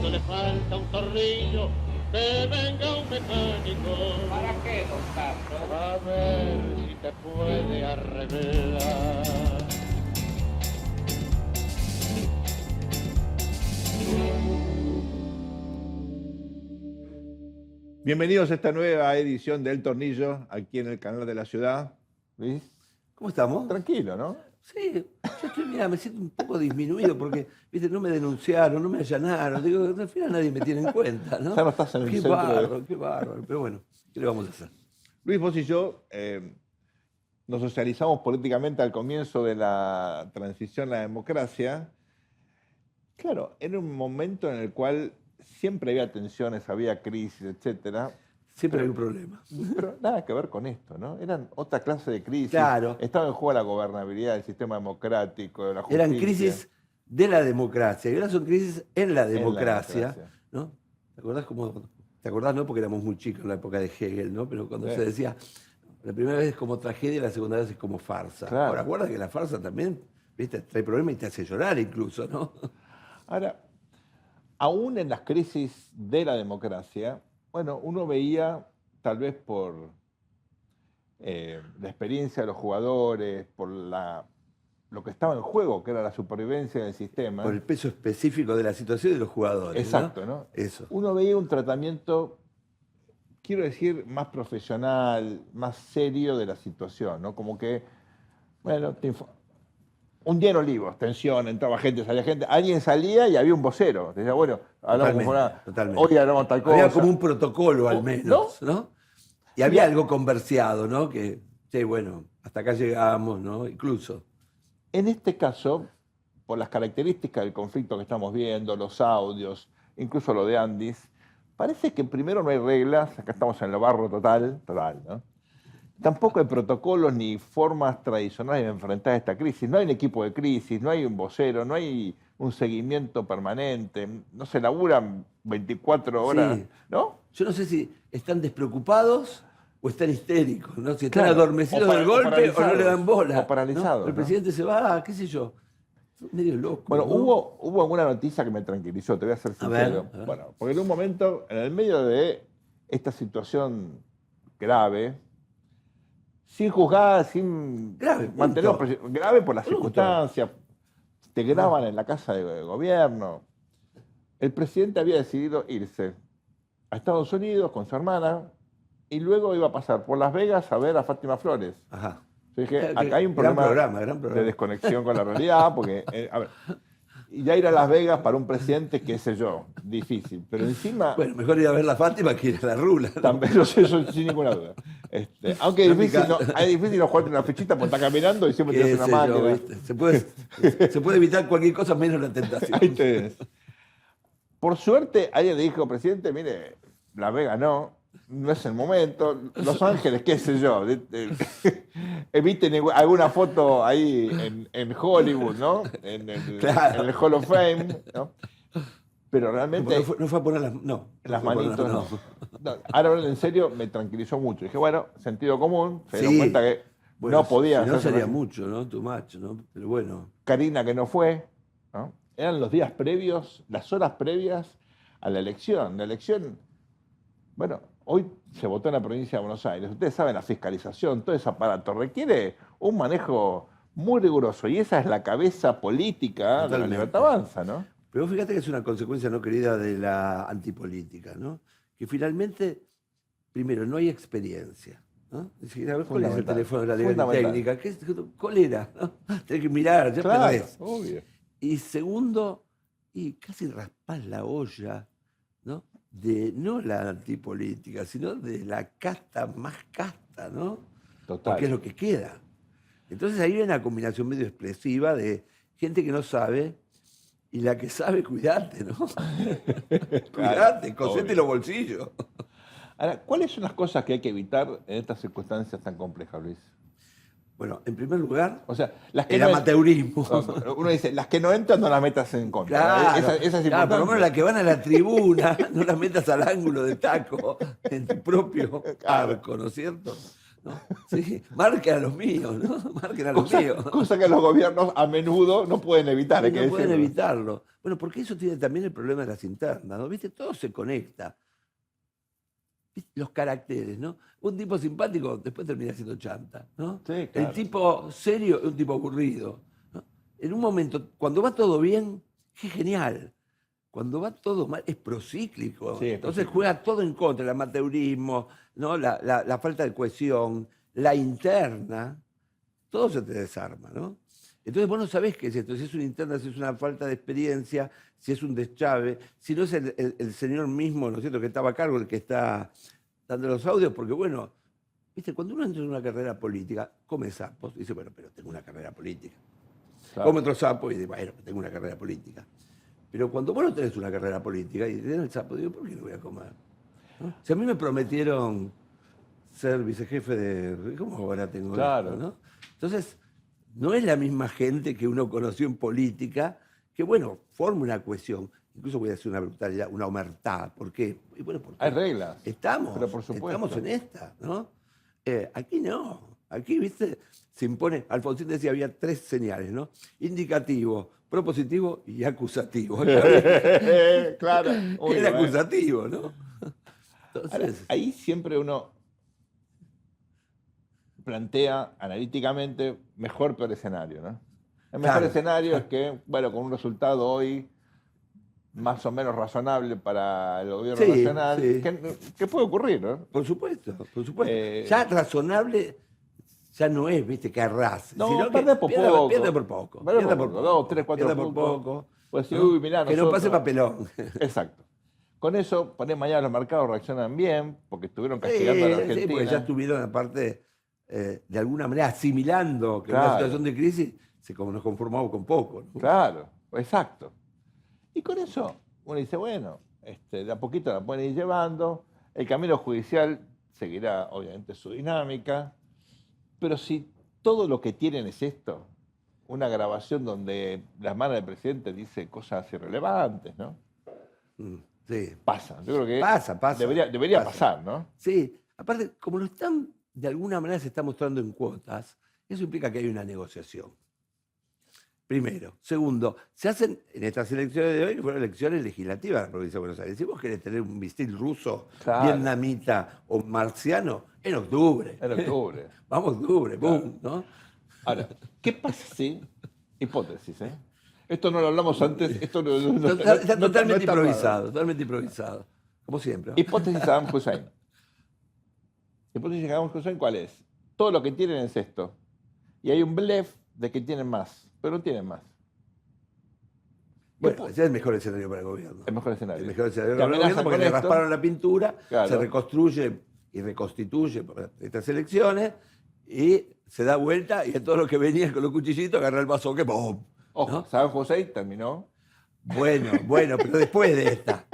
esto le falta un tornillo, que venga un mecánico. ¿Para qué, don Castro? A ver si te puede arreglar. Bienvenidos a esta nueva edición del Tornillo, aquí en el canal de la ciudad. ¿Luis? ¿Cómo estamos? Tranquilo, ¿no? Sí, yo estoy, mira, me siento un poco disminuido porque, viste, no me denunciaron, no me allanaron. Digo, al final nadie me tiene en cuenta, ¿no? Ya no estás en el Qué centro bárbaro, qué bárbaro. Pero bueno, ¿qué le vamos a hacer? Luis, vos y yo nos socializamos políticamente al comienzo de la transición a la democracia. Claro, era un momento en el cual siempre había tensiones, había crisis, etcétera. Siempre hay un problema. Pero nada que ver con esto, ¿no? Eran otra clase de crisis. Claro. Estaba en juego la gobernabilidad, el sistema democrático, la justicia. Eran crisis de la democracia y ahora son crisis en la democracia, ¿no? ¿Te acordás, no? Porque éramos muy chicos en la época de Hegel, ¿no? Pero cuando se decía, la primera vez es como tragedia y la segunda vez es como farsa. Claro. Ahora, acuerdas que la farsa también, ¿viste? Trae problemas y te hace llorar incluso, ¿no? Ahora, aún en las crisis de la democracia, bueno, uno veía, tal vez por la experiencia de los jugadores, por lo que estaba en juego, que era la supervivencia del sistema. Por el peso específico de la situación y de los jugadores. Exacto, ¿no? Eso. Uno veía un tratamiento, quiero decir, más profesional, más serio de la situación, ¿no? Como que, bueno, un día en Olivos, tensión, entraba gente, salía gente, alguien salía y había un vocero. Decía, bueno, hablamos totalmente. Hoy hablamos tal cosa. Había como un protocolo al menos, ¿no? Y había algo converseado, ¿no? Que, sí, bueno, hasta acá llegamos, ¿no? Incluso. En este caso, por las características del conflicto que estamos viendo, los audios, incluso lo de Andis, parece que primero no hay reglas, acá estamos en el barro total, ¿no? Tampoco hay protocolos ni formas tradicionales de enfrentar esta crisis. No hay un equipo de crisis, no hay un vocero, no hay un seguimiento permanente, no se laburan 24 horas, Sí. ¿no? Yo no sé si están despreocupados o están histéricos, ¿no? Si están Claro, adormecidos del golpe o no le dan bola. o paralizados, ¿no? El ¿no? presidente se va, qué sé yo. Son medio loco. Bueno, ¿no? hubo alguna noticia que me tranquilizó, te voy a ser sincero. A ver. Bueno, porque en un momento, en el medio de esta situación grave, sin juzgar, sin Grave, mantener grave por las Punto. circunstancias, te graban en la casa de gobierno. El presidente había decidido irse a Estados Unidos con su hermana y luego iba a pasar por Las Vegas a ver a Fátima Flores. Ajá. Yo dije, Que- acá hay un gran problema programa. de desconexión con la realidad, porque, a ver, y ya ir a Las Vegas para un presidente, qué sé yo, difícil. Pero encima, Bueno, mejor ir a ver la Fátima que ir a la Rula, ¿no? también, no sé, eso sin ninguna duda. Aunque es difícil no jugarte una fichita porque está caminando y siempre Qué tienes una sé yo, máquina. ¿viste? Se puede evitar cualquier cosa menos la tentación. Ahí tenés. Por suerte, alguien le dijo, presidente, mire, Las Vegas no es el momento. Los Ángeles, qué sé yo. Eviten alguna foto ahí en Hollywood, ¿no? Claro. En el Hall of Fame, ¿no? Pero realmente No fue a poner las... No. las fue a poner manitos las- no. Ahora hablando en serio, me tranquilizó mucho. Dije, bueno, sentido común, se dieron Sí. cuenta que Bueno, no podía si no hacerse sería más. mucho, ¿no? Too much, ¿no? Pero bueno. Karina que no fue, ¿no? Eran los días previos, las horas previas a la elección. La elección, bueno, hoy se votó en la provincia de Buenos Aires. Ustedes saben, la fiscalización, todo ese aparato requiere un manejo muy riguroso y esa es la cabeza política de la Totalmente. Libertad Avanza, ¿no? Pero fíjate que es una consecuencia no querida de la antipolítica, ¿no? Que finalmente, primero, no hay experiencia, ¿no? Es decir, a ver, ¿cuál es el Fundamental. teléfono de la legal Fundamental. técnica? ¿Cuál era? ¿No? Tenés que mirar, ya Claro, perdés. obvio. Y segundo, y casi raspás la olla, ¿no? De no la antipolítica, sino de la casta más casta, ¿no? Total. Porque es lo que queda. Entonces ahí hay una combinación medio expresiva de gente que no sabe y la que sabe, cuidate, ¿no? Cuidate, cosete obvio. los bolsillos. Ahora, ¿cuáles son las cosas que hay que evitar en estas circunstancias tan complejas, Luis? Bueno, en primer lugar, O sea, las que el no amateurismo. uno dice, las que no entran no las metas en contra. Claro, Esa es claro, por lo importante. menos las que van a la tribuna, no las metas al ángulo de taco en tu propio arco, ¿no es cierto? ¿no? Sí, marquen a los míos, ¿no? Marquen a los míos. Cosa que los gobiernos a menudo no pueden evitar. hay que No pueden decirlo. evitarlo. Bueno, porque eso tiene también el problema de las internas, ¿no? ¿Viste? Todo se conecta. ¿Viste? Los caracteres, ¿no? Un tipo simpático después termina siendo chanta, ¿no? Sí, claro. El tipo serio es un tipo aburrido, ¿no? En un momento, cuando va todo bien, qué genial. Cuando va todo mal, es procíclico. Sí, es Entonces procíclico. juega todo en contra, el amateurismo, ¿no? La falta de cohesión, la interna, todo se te desarma, ¿no? Entonces vos no sabés qué es esto, si es una interna, si es una falta de experiencia, si es un deschave, si no es el señor mismo, ¿no es cierto?, que estaba a cargo, el que está dando los audios, porque bueno, viste, cuando uno entra en una carrera política, come sapos, y dice, bueno, pero tengo una carrera política. Claro. Come otro sapo y dice, bueno, tengo una carrera política. Pero cuando vos no tenés una carrera política y tenés el sapo, digo, ¿por qué no voy a comer? ¿No? Si a mí me prometieron ser vicejefe de... ¿Cómo ahora tengo Claro. esto, no? Entonces, no es la misma gente que uno conoció en política, que bueno, forma una cohesión. Incluso voy a decir una brutalidad, una omertad. ¿Por qué? Y bueno, porque Hay reglas. estamos, pero por supuesto. estamos en esta, ¿no? Aquí no. Aquí, viste, se impone. Alfonsín decía, había 3 señales, ¿no? Indicativo, propositivo y acusativo. Claro. Uy, Era bueno. acusativo, ¿no? Ahora, Entonces, ahí siempre uno plantea analíticamente mejor, peor escenario, ¿no? El mejor Claro. escenario es que, bueno, con un resultado hoy más o menos razonable para el gobierno Sí, nacional, sí. que puede ocurrir, ¿no? por supuesto, por supuesto. Eh, Ya razonable ya no es, viste, que arrase. No, sino que pierde por poco. Pierde por poco. Pierde Pierde por por poco, poco. 2, 3, 4 Pierde por puntos. poco. Pues sí, ¿no? uy, mirá, Que no pase nosotros- papelón. Exacto. Con eso, poner mañana los mercados reaccionan bien, porque estuvieron castigando a la Argentina. Sí, porque ya estuvieron, aparte, de alguna manera asimilando que en una Claro. situación de crisis nos conformamos con poco, ¿no? Claro, exacto. Y con eso uno dice, bueno, de a poquito la pueden ir llevando, el camino judicial seguirá obviamente su dinámica, pero si todo lo que tienen es esto, una grabación donde la hermana del presidente dice cosas irrelevantes, ¿no? Sí. Pasa, yo creo que Pasa. debería Pasa. pasar, ¿no? Sí, aparte, como lo están, de alguna manera se está mostrando en cuotas, eso implica que hay una negociación. Primero. Segundo, se hacen en estas elecciones de hoy, que fueron elecciones legislativas de la provincia de Buenos Aires. Si vos querés tener un misil ruso, Claro. vietnamita o marciano, en octubre. En octubre. Vamos octubre, boom, ¿no? Ahora, ¿qué pasa si, hipótesis, esto no lo hablamos antes, esto Está no totalmente está improvisado, totalmente improvisado. Como siempre. ¿no? Hipótesis Saddam Hussein. Hipótesis Saddam Hussein, ¿cuál es? Todo lo que tienen es esto. Y hay un blef de que tienen más, pero no tienen más. Bueno, ese es el mejor escenario para el gobierno. El mejor escenario. El mejor escenario Te para el gobierno amenazan porque con le esto. rasparon la pintura, Claro. se reconstruye y reconstituye por estas elecciones y se da vuelta y a todos los que venían con los cuchillitos agarra el vaso que ¡pum! Ojo, ¿no? Saddam Hussein terminó. Bueno, pero después de esta.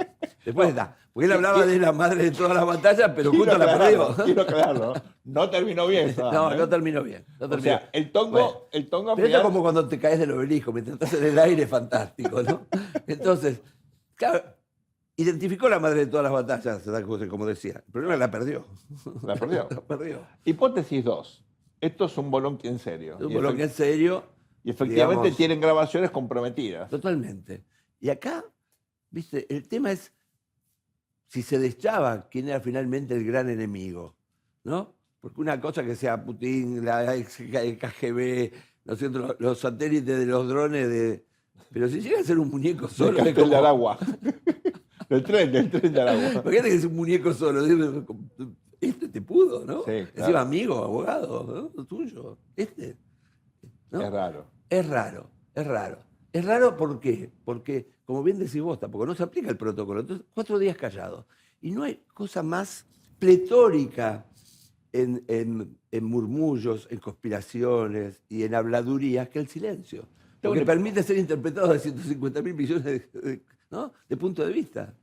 Después de esta. Porque él hablaba de la madre de todas las batallas, pero Quiero justo la perdió. aclararlo, quiero aclararlo. No terminó bien, Saddam, No, ¿eh? no terminó bien. No O terminó sea, bien. el tongo, Bueno. el tongo al Pero esto es final- como cuando te caes del obelisco, mientras estás en el aire es fantástico, ¿no? Entonces, claro, identificó la madre de todas las batallas, Saddam Hussein, como decía. El problema es que la perdió. La perdió. La perdió. Hipótesis 2. Esto es un bolón en serio. Un bolón que es serio. Y efectivamente digamos, tienen grabaciones comprometidas. Totalmente. Y acá, viste, el tema es si se deschaba quién era finalmente el gran enemigo, ¿no? Porque una cosa que sea Putin, el KGB, ¿no es cierto? Los satélites de los drones, pero si llega a ser un muñeco solo, Del es cartel de como- Aragua. del tren de Aragua. Imagínate que es un muñeco solo. Este te pudo, ¿no? Sí, Encima claro. amigo, abogado, ¿no? Tuyo. ¿No? Es raro. Es raro, es raro. Es raro ¿por qué? Porque, como bien decís vos, tampoco no se aplica el protocolo. Entonces, 4 días callados. Y no hay cosa más pletórica en murmullos, en conspiraciones y en habladurías que el silencio. Lo que permite ser interpretado de 150.000 millones de puntos de vista.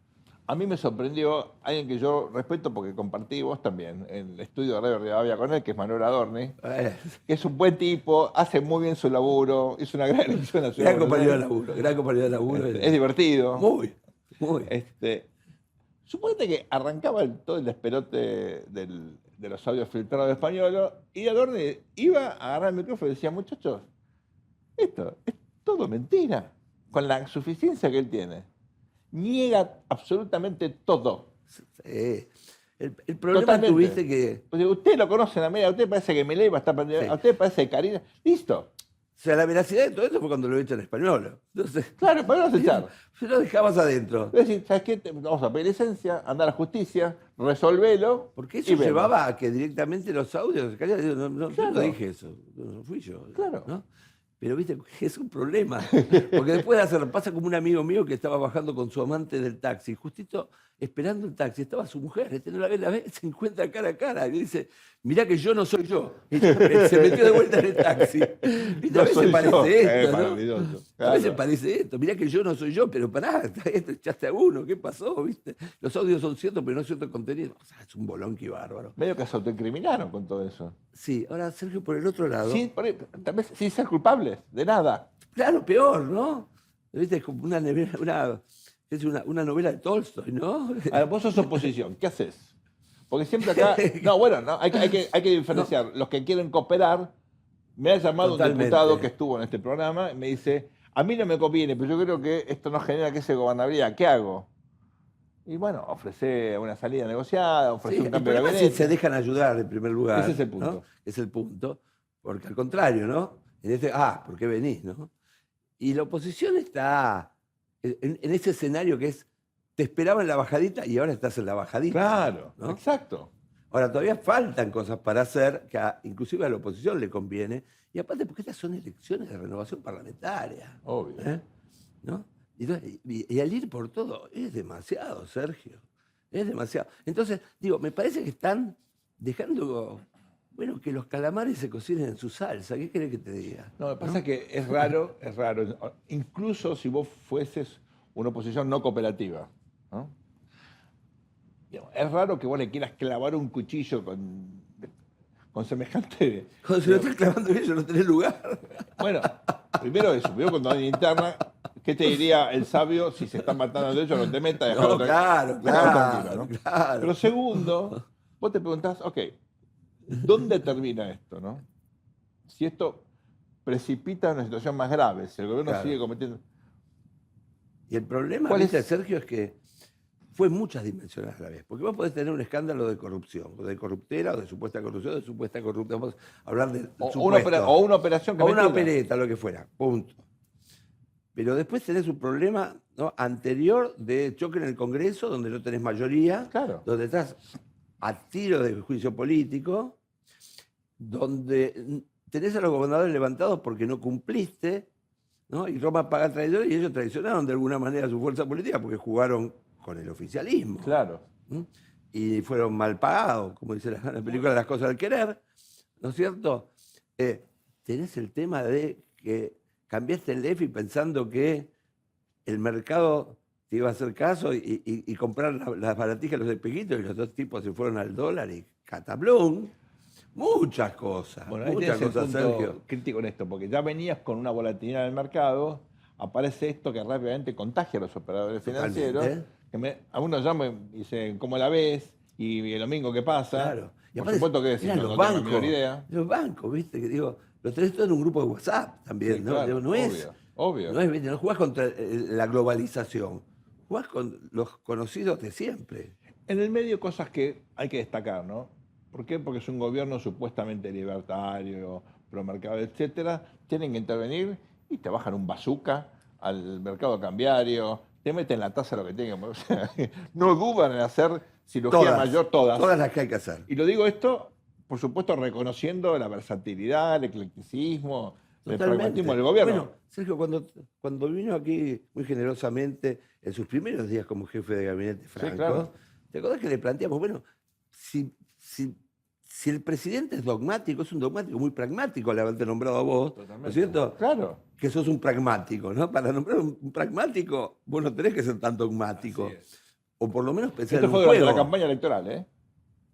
A mí me sorprendió alguien que yo respeto porque compartí vos también el estudio de Radio Rivadavia con él, que es Manuel Adorni, que es un buen tipo, hace muy bien su laburo, hizo una gran elección a Ciudad Gran de Buenos compañero de Aires. laburo, gran compañero de laburo. Es divertido. Muy. Suponete que arrancaba todo el despelote de los audios filtrados de Españolo, y Adorni iba a agarrar el micrófono y decía, muchachos, esto es todo mentira, con la suficiencia que él tiene. Niega absolutamente todo. El problema Totalmente. tuviste que... O sea, usted lo conoce en la media, a usted parece que Milei va a estar perdiendo, Sí. a usted parece que Karina. Listo. O sea, la veracidad de todo esto fue cuando lo echan en español. Entonces, Claro, ¿para qué vas a echar? se lo dejabas adentro. Es decir, ¿sabes qué? Vamos a pedir licencia, anda a la justicia, resolvelo. Porque y eso vemos. llevaba a que directamente los audios... No, Claro. yo no dije eso, no fui yo. Claro. ¿no? Pero viste, es un problema. Porque después de hacerlo, pasa como un amigo mío que estaba bajando con su amante del taxi. Justito esperando el taxi, estaba su mujer, no la ve, se encuentra cara a cara. Y le dice, mirá que yo no soy yo. Y se metió de vuelta en el taxi. ¿Viste? No A veces soy yo. parece esto, ¿no? Maravilloso. A veces Claro. parece esto, mirá que yo no soy yo, pero pará, echaste a uno, ¿qué pasó? ¿Viste? Los audios son ciertos, pero no es cierto el contenido. O sea, es un bolonqui bárbaro. Medio que se autoincriminaron con todo eso. Sí, ahora Sergio, por el otro lado. Tal vez sin ser culpables de nada. Claro, peor, ¿no? ¿Viste? Es como una novela de Tolstoy, ¿no? A ver, vos sos oposición, ¿qué haces? Porque siempre acá. No, bueno, no, hay que diferenciar. Los que quieren cooperar. Me ha llamado Totalmente. un diputado que estuvo en este programa y me dice: a mí no me conviene, pero yo creo que esto no genera que se gobernabilidad. ¿Qué hago? Y bueno, ofrece una salida negociada, ofrece Sí, un el cambio de problema es gabinete. si se dejan ayudar en primer lugar. Ese es el punto. ¿no? Es el punto. Porque al contrario, ¿no? ¿Por qué venís, no? Y la oposición está en ese escenario que es, te esperaba en la bajadita y ahora estás en la bajadita. Claro, ¿no? exacto. Ahora, todavía faltan cosas para hacer que inclusive a la oposición le conviene. Y aparte, porque estas son elecciones de renovación parlamentaria. Obvio. ¿No? Y al ir por todo, es demasiado, Sergio. Es demasiado. Entonces, digo, me parece que están dejando, bueno, que los calamares se cocinen en su salsa. ¿Qué querés que te diga? No, lo que pasa es que es raro. Incluso si vos fueses una oposición no cooperativa, ¿no? Digamos, es raro que vos le quieras clavar un cuchillo con semejante. Cuando se lo estás clavando bien, no tenés lugar. Bueno, primero eso, primero cuando hay interna, ¿qué te diría el sabio si se están matando de ellos? No te metas, No, claro, tranquilo, ¿no? claro. Pero segundo, vos te preguntás, ok, ¿dónde termina esto, no? Si esto precipita una situación más grave, si el gobierno Claro. sigue cometiendo. Y el problema, ¿Cuál ¿viste, es? Sergio, es que fue en muchas dimensiones a la vez. Porque vos podés tener un escándalo de corrupción, o de corruptera, o de supuesta corrupción, o de supuesta corrupta. Vamos a hablar de O supuesto. una operación que O una mentira. opereta, lo que fuera. Punto. Pero después tenés un problema, ¿no?, anterior de choque en el Congreso, donde no tenés mayoría, Claro. donde estás a tiro de juicio político, donde tenés a los gobernadores levantados porque no cumpliste, ¿no? Y Roma paga traidores y ellos traicionaron de alguna manera su fuerza política porque jugaron con el oficialismo. Claro. ¿Mm? Y fueron mal pagados, como dice la película Las cosas del querer, ¿no es cierto? Tenés el tema de que cambiaste el DEFI pensando que el mercado te iba a hacer caso y comprar las baratijas, los espejitos, y los dos tipos se fueron al dólar y catablón. Muchas cosas, Bueno, ahí muchas tenés el cosas, punto Sergio. crítico en esto, porque ya venías con una volatilidad en el mercado, aparece esto que rápidamente contagia a los operadores financieros, Totalmente. que a uno llama y dice, ¿cómo la ves? Y el domingo, ¿qué pasa? Claro. Y Por aparte, supuesto que decís, eran no los tengo la bancos. menor idea. Los bancos, ¿viste? Que digo, los tenés todos en un grupo de WhatsApp también, Sí, ¿no? claro, Digo, no es. obvio. No, ¿viste? No jugás contra la globalización, jugás con los conocidos de siempre. En el medio cosas que hay que destacar, ¿no? ¿Por qué? Porque es un gobierno supuestamente libertario, promercado, etcétera. Tienen que intervenir y te bajan un bazooka al mercado cambiario, te meten la tasa lo que tengan. O sea, no dudan en hacer cirugía mayor todas. Todas las que hay que hacer. Y lo digo esto, por supuesto, reconociendo la versatilidad, el eclecticismo, el Totalmente. pragmatismo del gobierno. Bueno, Sergio, cuando vino aquí muy generosamente en sus primeros días como jefe de gabinete Franco, claro. ¿te acordás que le planteamos, bueno, si el presidente es dogmático, es un dogmático muy pragmático al haberte nombrado a vos, ¿no es cierto? Claro. Que sos un pragmático, ¿no? Para nombrar un pragmático, vos no tenés que ser tan dogmático. Así es. O por lo menos pensar Esto en fue un durante juego. la campaña electoral, ¿eh?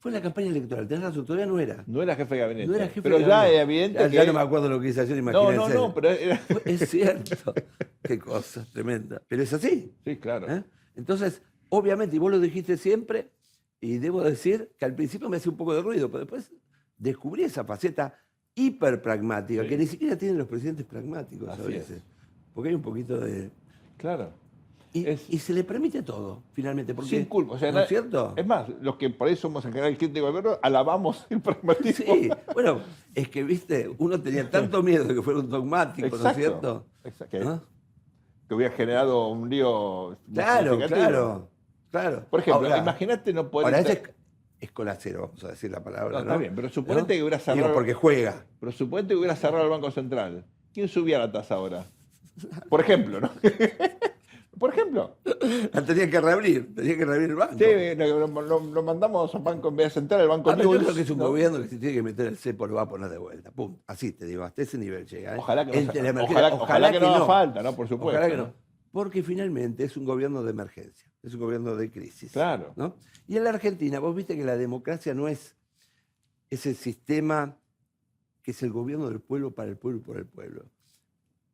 Fue en la campaña electoral, tenés razón, todavía no era. No era jefe de gabinete. No era jefe pero de ya gabinete. es evidente Ya, que... ya no me acuerdo lo que hice ayer, imagínense. No, pero era... Es cierto. Qué cosa tremenda. Pero es así. Sí, claro. ¿eh? Entonces, obviamente, y vos lo dijiste siempre, Y debo decir que al principio me hacía un poco de ruido, pero después descubrí esa faceta hiper pragmática, Sí. que ni siquiera tienen los presidentes pragmáticos a Así veces. es. Porque hay un poquito de... Claro. Y se le permite todo, finalmente. Porque, Sin culpa. O sea, ¿no es cierto? Es más, los que por ahí somos en general críticos del gobierno, alabamos el pragmatismo. Sí, bueno, es que, viste, uno tenía tanto miedo de que fuera un dogmático, ¿no es cierto? Exacto. ¿No? Que hubiera generado un lío Claro, significativo. claro. Por ejemplo, Ahora, imagínate no poder... ahora ese es colacero, vamos a decir la palabra, No, ¿no? está bien, pero suponete que hubiera Digo, cerrado... porque juega. Pero suponete que hubiera cerrado el Banco Central. ¿Quién subía la tasa ahora? Por ejemplo, ¿no? Por ejemplo. La tenía que reabrir el banco. Sí, lo mandamos a Banco en vez de Central, el Banco Ahora, yo News, creo que es un ¿no? gobierno que si tiene que meter el cepo lo va a poner de vuelta. Pum. Así te digo, hasta ese nivel llega. ¿eh? Ojalá que no, Entre la sea- emergencia- ojalá que no haga falta, ¿no? Por supuesto. Ojalá que no. Porque finalmente es un gobierno de emergencia, es un gobierno de crisis. Claro. ¿No? Y en la Argentina, vos viste que la democracia no es ese sistema que es el gobierno del pueblo para el pueblo y por el pueblo.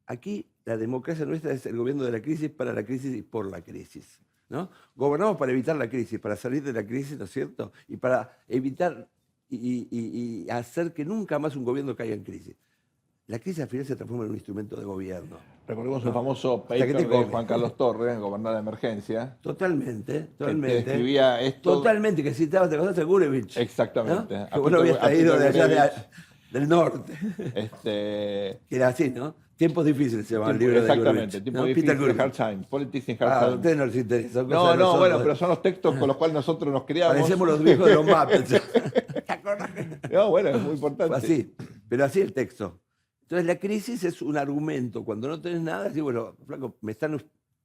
Aquí la democracia nuestra es el gobierno de la crisis para la crisis y por la crisis, ¿no? Gobernamos para evitar la crisis, para salir de la crisis, ¿no es cierto? Y para evitar y hacer que nunca más un gobierno caiga en crisis. La crisis al final se transforma en un instrumento de gobierno. Recordemos el famoso ¿Hasta qué paper te de come? Juan Carlos Torres, gobernador de emergencia, Totalmente, que te describía esto... Totalmente, que citaba, te acordaste de Gurevich. Exactamente. ¿No? Que vos no habías traído de allá del norte. Este, Que era así, ¿no? Tiempos difíciles se llama el libro de exactamente, Gurevich, tipo ¿no? difícil, Peter Gurevich. Hard Times, Politics in Ah, Hard a Times. ustedes no les interesa. son cosas No, de no, nosotros. bueno, pero son los textos con los cuales nosotros nos criamos. Parecemos los viejos de los Muppets. ¿Te acordás? No, bueno, es muy importante. Fue así, pero así el texto. Entonces la crisis es un argumento. Cuando no tenés nada, decís, bueno, flaco, me están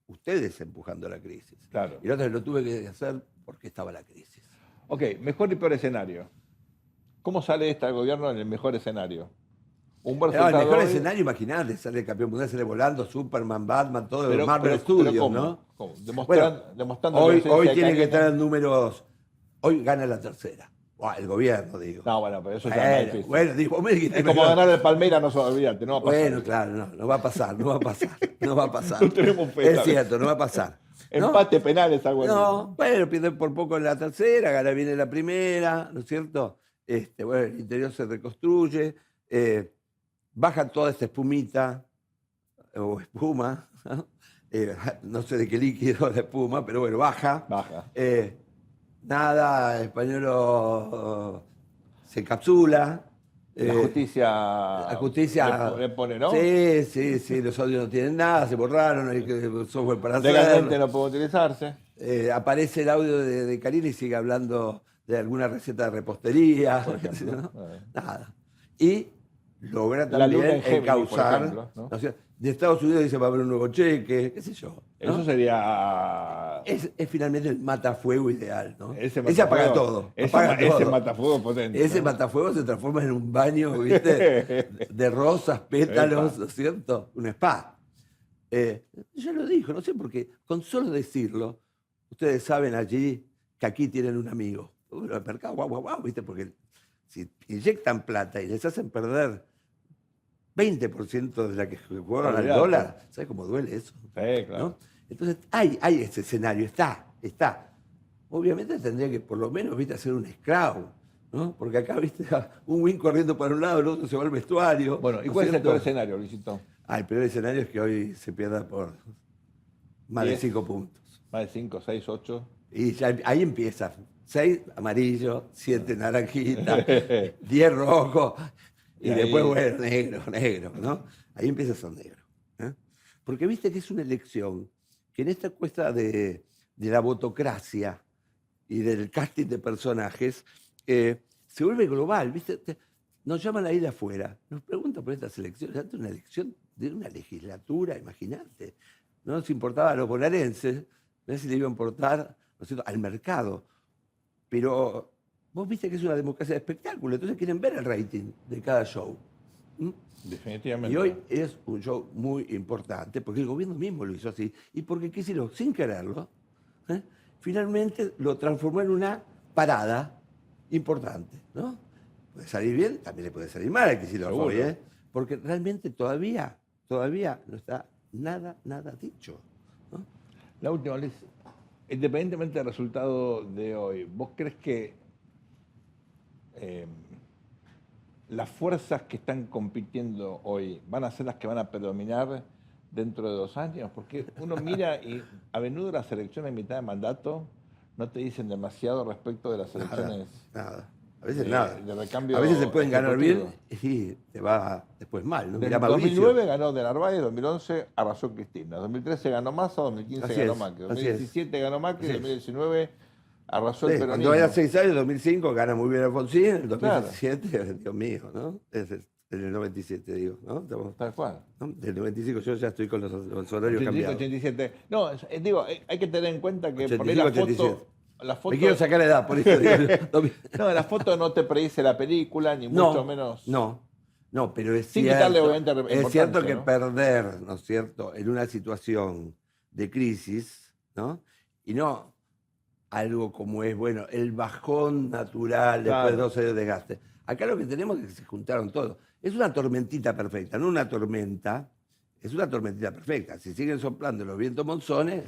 ustedes empujando la crisis. Claro. Y la otra lo tuve que hacer porque estaba la crisis. Ok, mejor y peor escenario. ¿Cómo sale este gobierno en el mejor escenario? Un buen El resultado mejor hoy, escenario, imagínate, sale el campeón mundial, sale volando, Superman, Batman, todo pero- el Marvel pero Studios, ¿cómo? ¿no? ¿Cómo? Bueno, Demostrando la Hoy ausencia de tiene que carisma. estar en números. Hoy gana la tercera. Buah, el gobierno, digo. No, bueno, pero eso ya es difícil. Bueno, digo, vos me dijiste, Es como pero- ganar el Palmeiras, no se va a olvidarte, no va a pasar. Bueno, claro, no va a pasar, no va a pasar, no va a pasar. No tenemos fe, Es ¿sabes? cierto, no va a pasar. ¿No? Empate penal es algo así. No, bueno, pierde por poco en la tercera, gana bien en la primera, ¿no es cierto? Bueno, el interior se reconstruye, baja toda esta espumita o espuma, ¿no? No sé de qué líquido la espuma, pero bueno, baja. Baja. Nada, Españolo se encapsula. La justicia le pone, ¿no? Sí, los audios no tienen nada, se borraron, hay software para hacerlo. Legalmente no puede utilizarse. Aparece el audio de Karin y sigue hablando de alguna receta de repostería. Por ejemplo. ¿no? Nada. Y logra La luna también en Géminis, encauzar. por ejemplo, ¿no? ¿no? O sea, de Estados Unidos dice va a haber un nuevo cheque, qué sé yo. ¿no? Eso sería... Es finalmente el matafuego ideal, ¿no? Ese apaga matafuego- todo. Ese, apaga todo. ese matafuego potente. Ese ¿no? matafuego se transforma en un baño, ¿viste? De rosas, pétalos, Epa. ¿no es cierto? Un spa. Ya lo dijo, no sé por qué. Con solo decirlo, ustedes saben allí que aquí tienen un amigo. Bueno, el mercado, guau, ¿viste? Porque si inyectan plata y les hacen perder 20% de la que jugaron al Olvidate. dólar, ¿sabes cómo duele eso? Sí, claro. ¿No? Entonces, hay ese escenario, está. Obviamente tendría que por lo menos, viste, hacer un scrum, ¿no? Porque acá, viste, un win corriendo para un lado, el otro se va al vestuario. Bueno, ¿y ¿no cuál es el cierto? peor escenario, Luisito? El peor escenario es que hoy se pierda por más de 10. 5 puntos. Más de 5, 6, 8. Y ya ahí empieza. 6 amarillo, 7 naranjita, 10 rojo, y Y después, ahí- bueno, negro, ¿no? Ahí empieza a ser negro. ¿eh? Porque viste que es una elección que en esta cuesta de la votocracia y del casting de personajes se vuelve global, ¿viste? Nos llaman ahí de afuera, nos preguntan por estas elecciones, antes una elección de una legislatura, imagínate. No nos importaba a los bonaerenses, no sé si le iba a importar, ¿no es cierto?, al mercado. Pero vos viste que es una democracia de espectáculo, entonces quieren ver el rating de cada show. ¿Mm? Definitivamente. Y hoy es un show muy importante, porque el gobierno mismo lo hizo así, y porque Kicillof, sin quererlo, finalmente lo transformó en una parada importante, ¿no? Puede salir bien, también le puede salir mal a Kicillof Seguro. hoy, porque realmente todavía no está nada dicho. ¿no? La última, Luis. independientemente del resultado de hoy, ¿vos crees que las fuerzas que están compitiendo hoy van a ser las que van a predominar dentro de 2 años? Porque uno mira y a menudo las elecciones en mitad de mandato no te dicen demasiado respecto de las elecciones. Nada. A veces de- nada. de recambio A veces se pueden ganar bien ejecutivo. y te va después mal. ¿no? En Mirá Mauricio. 2009 ganó De Narváez, 2011 arrasó Cristina, 2013 ganó Massa, 2015 Así ganó es, Macri, así es. 2017 ganó Macri, Así es. 2019 arrasó Sí, el cuando peronismo. vaya 6 años, 2005, gana muy bien Alfonsín, en el Claro. 2017, Dios mío, ¿no? En el 97, digo, ¿no? Estamos- Tal cual. ¿no? Del 95 yo ya estoy con los horarios 85, cambiados. 87. No, digo, hay que tener en cuenta que por ahí 85, la foto... 87. La foto Me quiero sacar la edad, por eso digo. no, la foto no te predice la película, ni mucho menos... No, pero es Sin cierto, quitarle, obviamente, es cierto importancia, que ¿no? perder, ¿no es cierto?, en una situación de crisis, ¿no? Y no algo como es, bueno, el bajón natural después de Claro. 12 años de desgaste. Acá lo que tenemos es que se juntaron todos. Es una tormentita perfecta, no una tormenta, es una tormentita perfecta. Si siguen soplando los vientos monzones,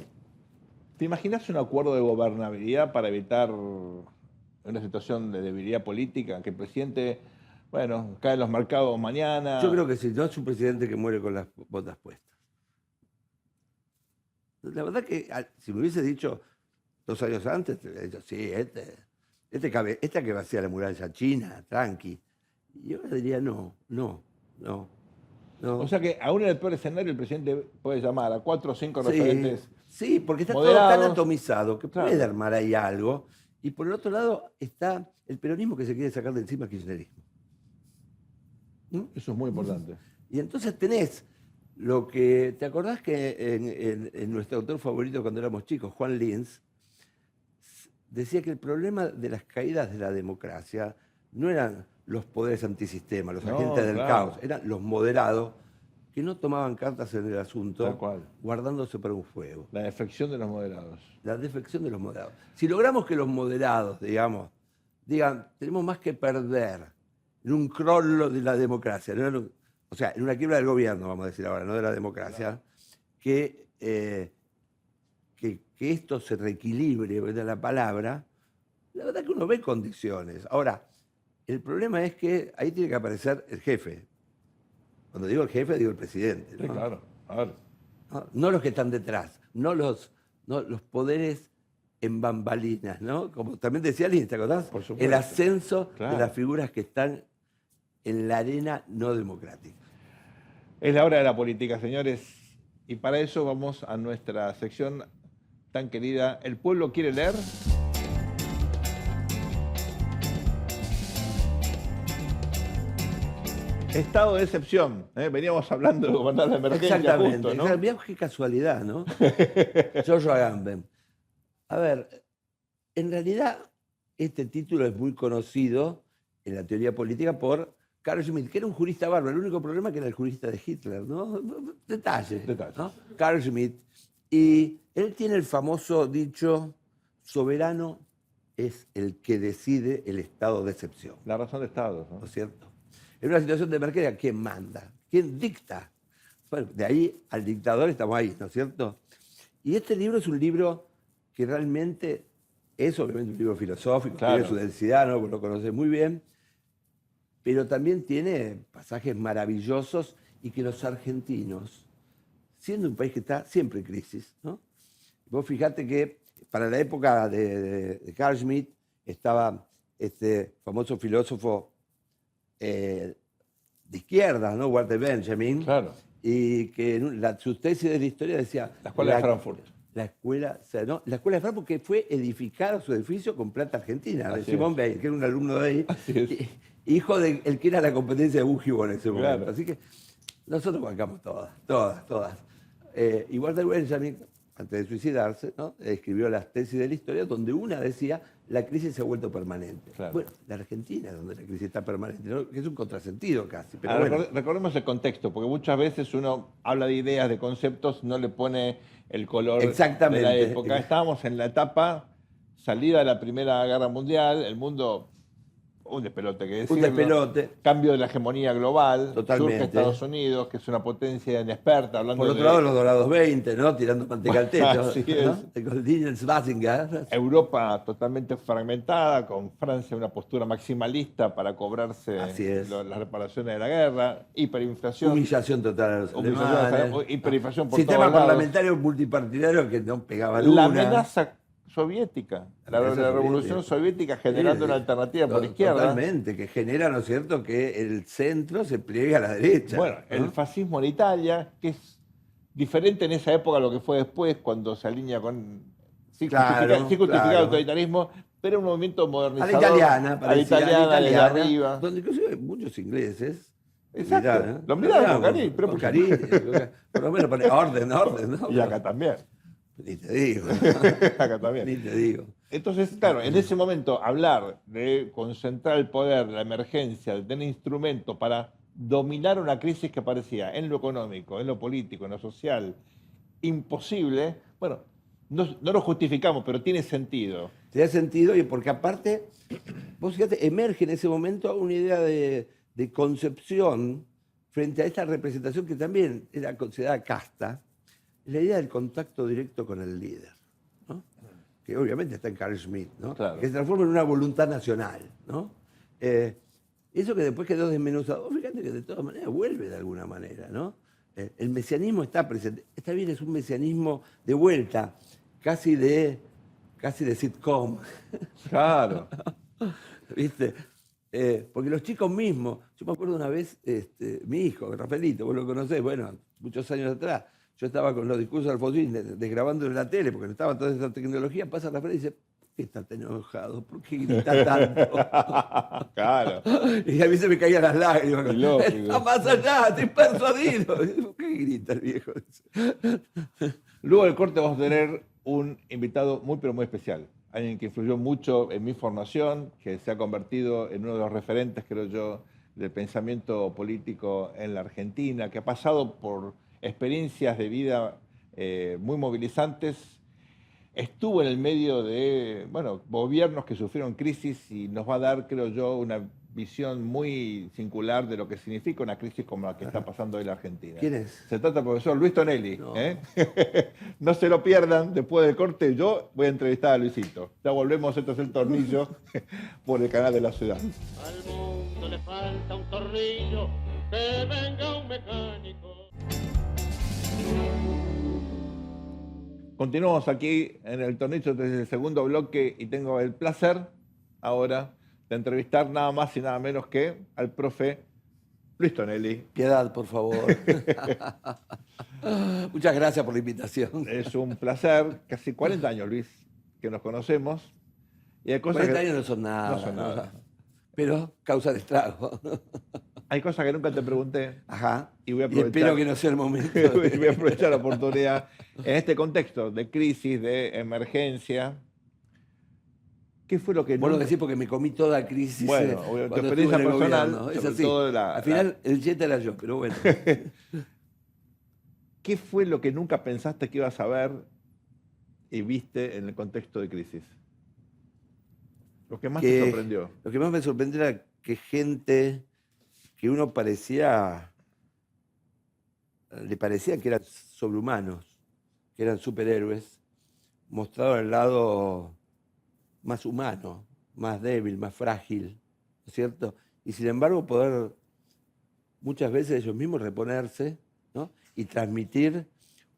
¿Te imaginas un acuerdo de gobernabilidad para evitar una situación de debilidad política? Que el presidente, bueno, cae en los mercados mañana. yo creo que si no es un presidente que muere con las botas puestas. La verdad que si me hubiese dicho 2 años antes, te hubiera dicho, sí, esta que vacía la muralla china, tranqui. Y yo le diría, no. O sea que aún en el peor escenario el presidente puede llamar a 4 o 5 sí, referentes. sí, porque está todo moderados. tan atomizado que Claro. puede armar ahí algo. Y por el otro lado está el peronismo que se quiere sacar de encima el kirchnerismo. ¿No? Eso es muy importante. Y entonces tenés lo que. ¿Te acordás que en nuestro autor favorito cuando éramos chicos, Juan Linz, decía que el problema de las caídas de la democracia no eran los poderes antisistema, los No, agentes del claro. caos, eran los moderados que no tomaban cartas en el asunto, Tal cual. guardándose para un fuego. La defección de los moderados. La defección de los moderados. Si logramos que los moderados, digamos, digan, tenemos más que perder en un crollo de la democracia, no en o sea, en una quiebra del gobierno, vamos a decir ahora, no de la democracia, que esto se reequilibre, ¿verdad? La palabra, la verdad que uno ve condiciones. Ahora, el problema es que ahí tiene que aparecer el jefe. Cuando digo el jefe, digo el presidente. Sí, ¿no? claro. A ver. No los que están detrás, no los poderes en bambalinas, ¿no? Como también decía Lins, ¿te acordás? Por supuesto. El ascenso Claro. de las figuras que están en la arena no democrática. Es la hora de la política, señores. Y para eso vamos a nuestra sección tan querida, ¿El pueblo quiere leer? Estado de excepción. Veníamos hablando de gobernar la emergencia Exactamente. justo, ¿no? Mirá qué casualidad, ¿no? Giorgio Agamben. A ver, en realidad este título es muy conocido en la teoría política por Carl Schmitt, que era un jurista bárbaro. El único problema es que era el jurista de Hitler, ¿no? Detalle. Detalle. ¿no? Carl Schmitt. Y él tiene el famoso dicho, soberano es el que decide el estado de excepción. La razón de Estado, ¿no? ¿No es cierto? En una situación de emergencia, ¿quién manda? ¿Quién dicta? Bueno, de ahí al dictador estamos ahí, ¿no es cierto? Y este libro es un libro que realmente es obviamente un libro filosófico, Claro. tiene su densidad, ¿no? Vos lo conocés muy bien, pero también tiene pasajes maravillosos y que los argentinos, siendo un país que está siempre en crisis, ¿no? Vos fijate que para la época de Carl Schmitt estaba este famoso filósofo de izquierda, ¿no? Walter Benjamin, Claro. y que en su tesis de la historia decía... La escuela de Frankfurt. La escuela, o sea, ¿no? La escuela de Frankfurt, que fue edificada su edificio con plata argentina, de Así Simón es. Weil, que era un alumno de ahí, Así es. hijo de el que era la competencia de Bugio en ese momento. Claro. Así que nosotros bancamos todas. Y Walter Benjamin, antes de suicidarse, ¿no? Escribió las tesis de la historia, donde una decía, la crisis se ha vuelto permanente. Claro. Bueno, la Argentina es donde la crisis está permanente, ¿no? Que es un contrasentido casi. Pero Ahora, bueno. recordemos el contexto, porque muchas veces uno habla de ideas, de conceptos, no le pone el color Exactamente. de la época. Estábamos en la etapa salida de la Primera Guerra Mundial, el mundo Un despelote, que Un decirlo. despelote. Cambio de la hegemonía global. Totalmente. Surge Estados Unidos, que es una potencia inexperta, hablando Por otro de lado, los dorados 20, ¿no? Tirando manteca al techo. Así ¿no? es. El Goldingen Schwarzenegger. Europa totalmente fragmentada, con Francia en una postura maximalista para cobrarse Así es. las reparaciones de la guerra, hiperinflación. Humillación total a los Humillación, alemanes. hiperinflación por Sistema todos lados. parlamentario multipartidario que no pegaba La luna. amenaza soviética, la Amenaza revolución soviética generando una alternativa por To- izquierda. Totalmente, que genera, ¿no es cierto?, que el centro se pliegue a la derecha. Bueno, ¿no? el fascismo en Italia, que es diferente en esa época a lo que fue después, cuando se alinea con... Sí, Claro, justifica el claro. autoritarismo, pero un movimiento A la modernizador. italiana, a la parecía, italiana, desde arriba. donde inclusive muchos ingleses. Exacto, miraron, lo miraban con cariño, pero con por- cariño, por lo menos pone orden, ¿no? Y acá también. Ni te digo, Acá también. ni te digo. Entonces, claro, en ese momento hablar de concentrar el poder, la emergencia, de tener instrumentos para dominar una crisis que parecía en lo económico, en lo político, en lo social, imposible, bueno, no lo justificamos, pero tiene sentido. Tiene sentido y porque aparte, vos fíjate, emerge en ese momento una idea de concepción frente a esta representación que también era considerada casta, la idea del contacto directo con el líder, ¿no? Que obviamente está en Carl Schmitt, ¿no? Claro. Que se transforma en una voluntad nacional, ¿no? Eso que después quedó desmenuzado, fíjate que de todas maneras vuelve de alguna manera, ¿no? El mesianismo está presente. Está bien, es un mesianismo de vuelta, casi de sitcom. Claro. ¿Viste? Porque los chicos mismos, yo me acuerdo una vez, mi hijo, Rafaelito, vos lo conocés, bueno, muchos años atrás, yo estaba con los discursos de Alfonsín desgrabando en la tele, porque no estaba toda esa tecnología, pasa Rafael y dice, ¿por qué estás tan enojado? ¿Por qué gritas tanto? Claro. Y a mí se me caían las lágrimas. Qué lógico. Está más allá, estoy persuadido. ¿Por qué grita el viejo? Luego del corte vamos a tener un invitado muy, pero muy especial. Alguien que influyó mucho en mi formación, que se ha convertido en uno de los referentes, creo yo, del pensamiento político en la Argentina, que ha pasado por experiencias de vida muy movilizantes. Estuvo en el medio de, bueno, gobiernos que sufrieron crisis y nos va a dar, creo yo, una visión muy singular de lo que significa una crisis como la que está pasando hoy en la Argentina. ¿Quién es? Se trata del profesor Luis Tonelli. No. No se lo pierdan, después del corte yo voy a entrevistar a Luisito. Ya volvemos, esto es El Tornillo, por el canal de la ciudad. Al mundo le falta un tornillo, que venga un mecánico. Continuamos aquí en El Tornillo desde el segundo bloque y tengo el placer ahora de entrevistar nada más y nada menos que al profe Luis Tonelli. Piedad, por favor. Muchas gracias por la invitación. Es un placer, casi 40 años, Luis, que nos conocemos. Y hay cosas 40 que, años no son nada. no son nada. Pero causan estrago. hay cosas que nunca te pregunté Ajá. y voy a Y aprovechar, espero que no sea el momento. voy a aprovechar la oportunidad en este contexto de crisis, de emergencia. ¿Qué fue lo que Vos lo nunca- decís porque me comí toda crisis. Bueno, tu cuando experiencia estuve en el personal, gobierno. Es sobre así. todo Al final, el jet era yo, pero bueno. ¿Qué fue lo que nunca pensaste que ibas a ver y viste en el contexto de crisis? Lo que más te sorprendió. Lo que más me sorprendió era que gente que uno le parecía que eran sobrehumanos, que eran superhéroes, mostraron el lado más humano, más débil, más frágil, ¿no es cierto? Y sin embargo poder muchas veces ellos mismos reponerse, ¿no? Y transmitir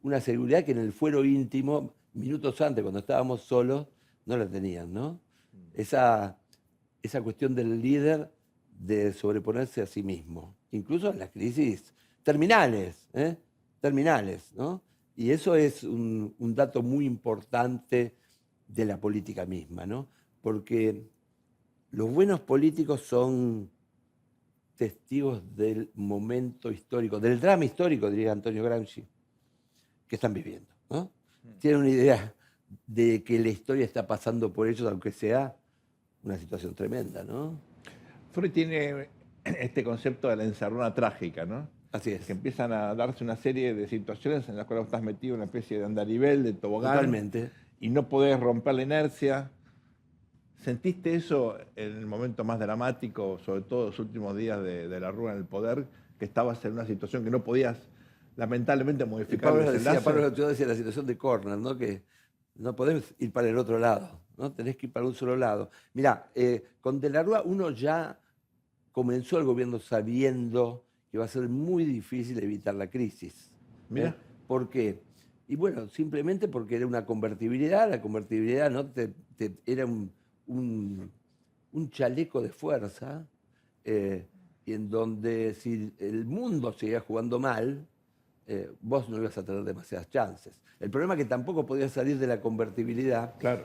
una seguridad que en el fuero íntimo, minutos antes, cuando estábamos solos, no la tenían, ¿no? Esa cuestión del líder de sobreponerse a sí mismo, incluso en las crisis terminales, terminales, ¿no? Y eso es un dato muy importante de la política misma, ¿no? Porque los buenos políticos son testigos del momento histórico, del drama histórico, diría Antonio Gramsci, que están viviendo, ¿no? Tienen una idea de que la historia está pasando por ellos, aunque sea una situación tremenda, ¿no? Freud tiene este concepto de la encerrona trágica, ¿no? Así es. Que empiezan a darse una serie de situaciones en las cuales estás metido en una especie de andarivel, de tobogán. Totalmente. Y no podés romper la inercia. ¿Sentiste eso en el momento más dramático, sobre todo los últimos días de la Rúa en el poder, que estabas en una situación que no podías lamentablemente modificar el desenlace? Pablo decía la situación de Cornell, ¿no? Que no podés ir para el otro lado, ¿no? Tenés que ir para un solo lado. Mirá, con De la Rúa uno ya comenzó el gobierno sabiendo que va a ser muy difícil evitar la crisis. Mirá. ¿Por qué? Y bueno, simplemente porque era una convertibilidad, la convertibilidad, ¿no? Era un chaleco de fuerza, y en donde si el mundo seguía jugando mal, vos no ibas a tener demasiadas chances. El problema es que tampoco podías salir de la convertibilidad. Claro.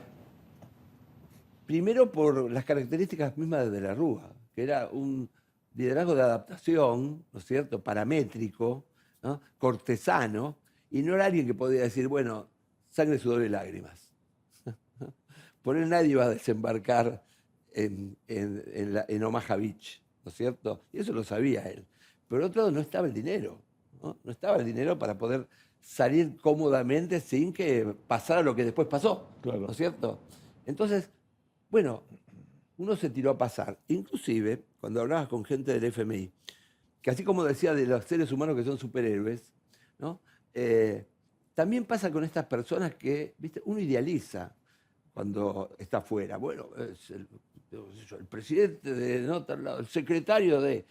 Primero por las características mismas de la Rúa, que era un liderazgo de adaptación, ¿no es cierto?, paramétrico, ¿no?, cortesano, y no era alguien que podía decir, bueno, sangre, sudor y lágrimas. Por él nadie iba a desembarcar en Omaha Beach, ¿no es cierto? Y eso lo sabía él. Pero por otro lado no estaba el dinero, ¿no? No estaba el dinero para poder salir cómodamente sin que pasara lo que después pasó, Claro. ¿no es cierto? Entonces, bueno, uno se tiró a pasar. Inclusive, cuando hablabas con gente del FMI, que así como decía de los seres humanos que son superhéroes, ¿no? También pasa con estas personas que, ¿viste?, uno idealiza cuando está afuera. Bueno, es el presidente de, ¿no?, tal lado, el secretario de,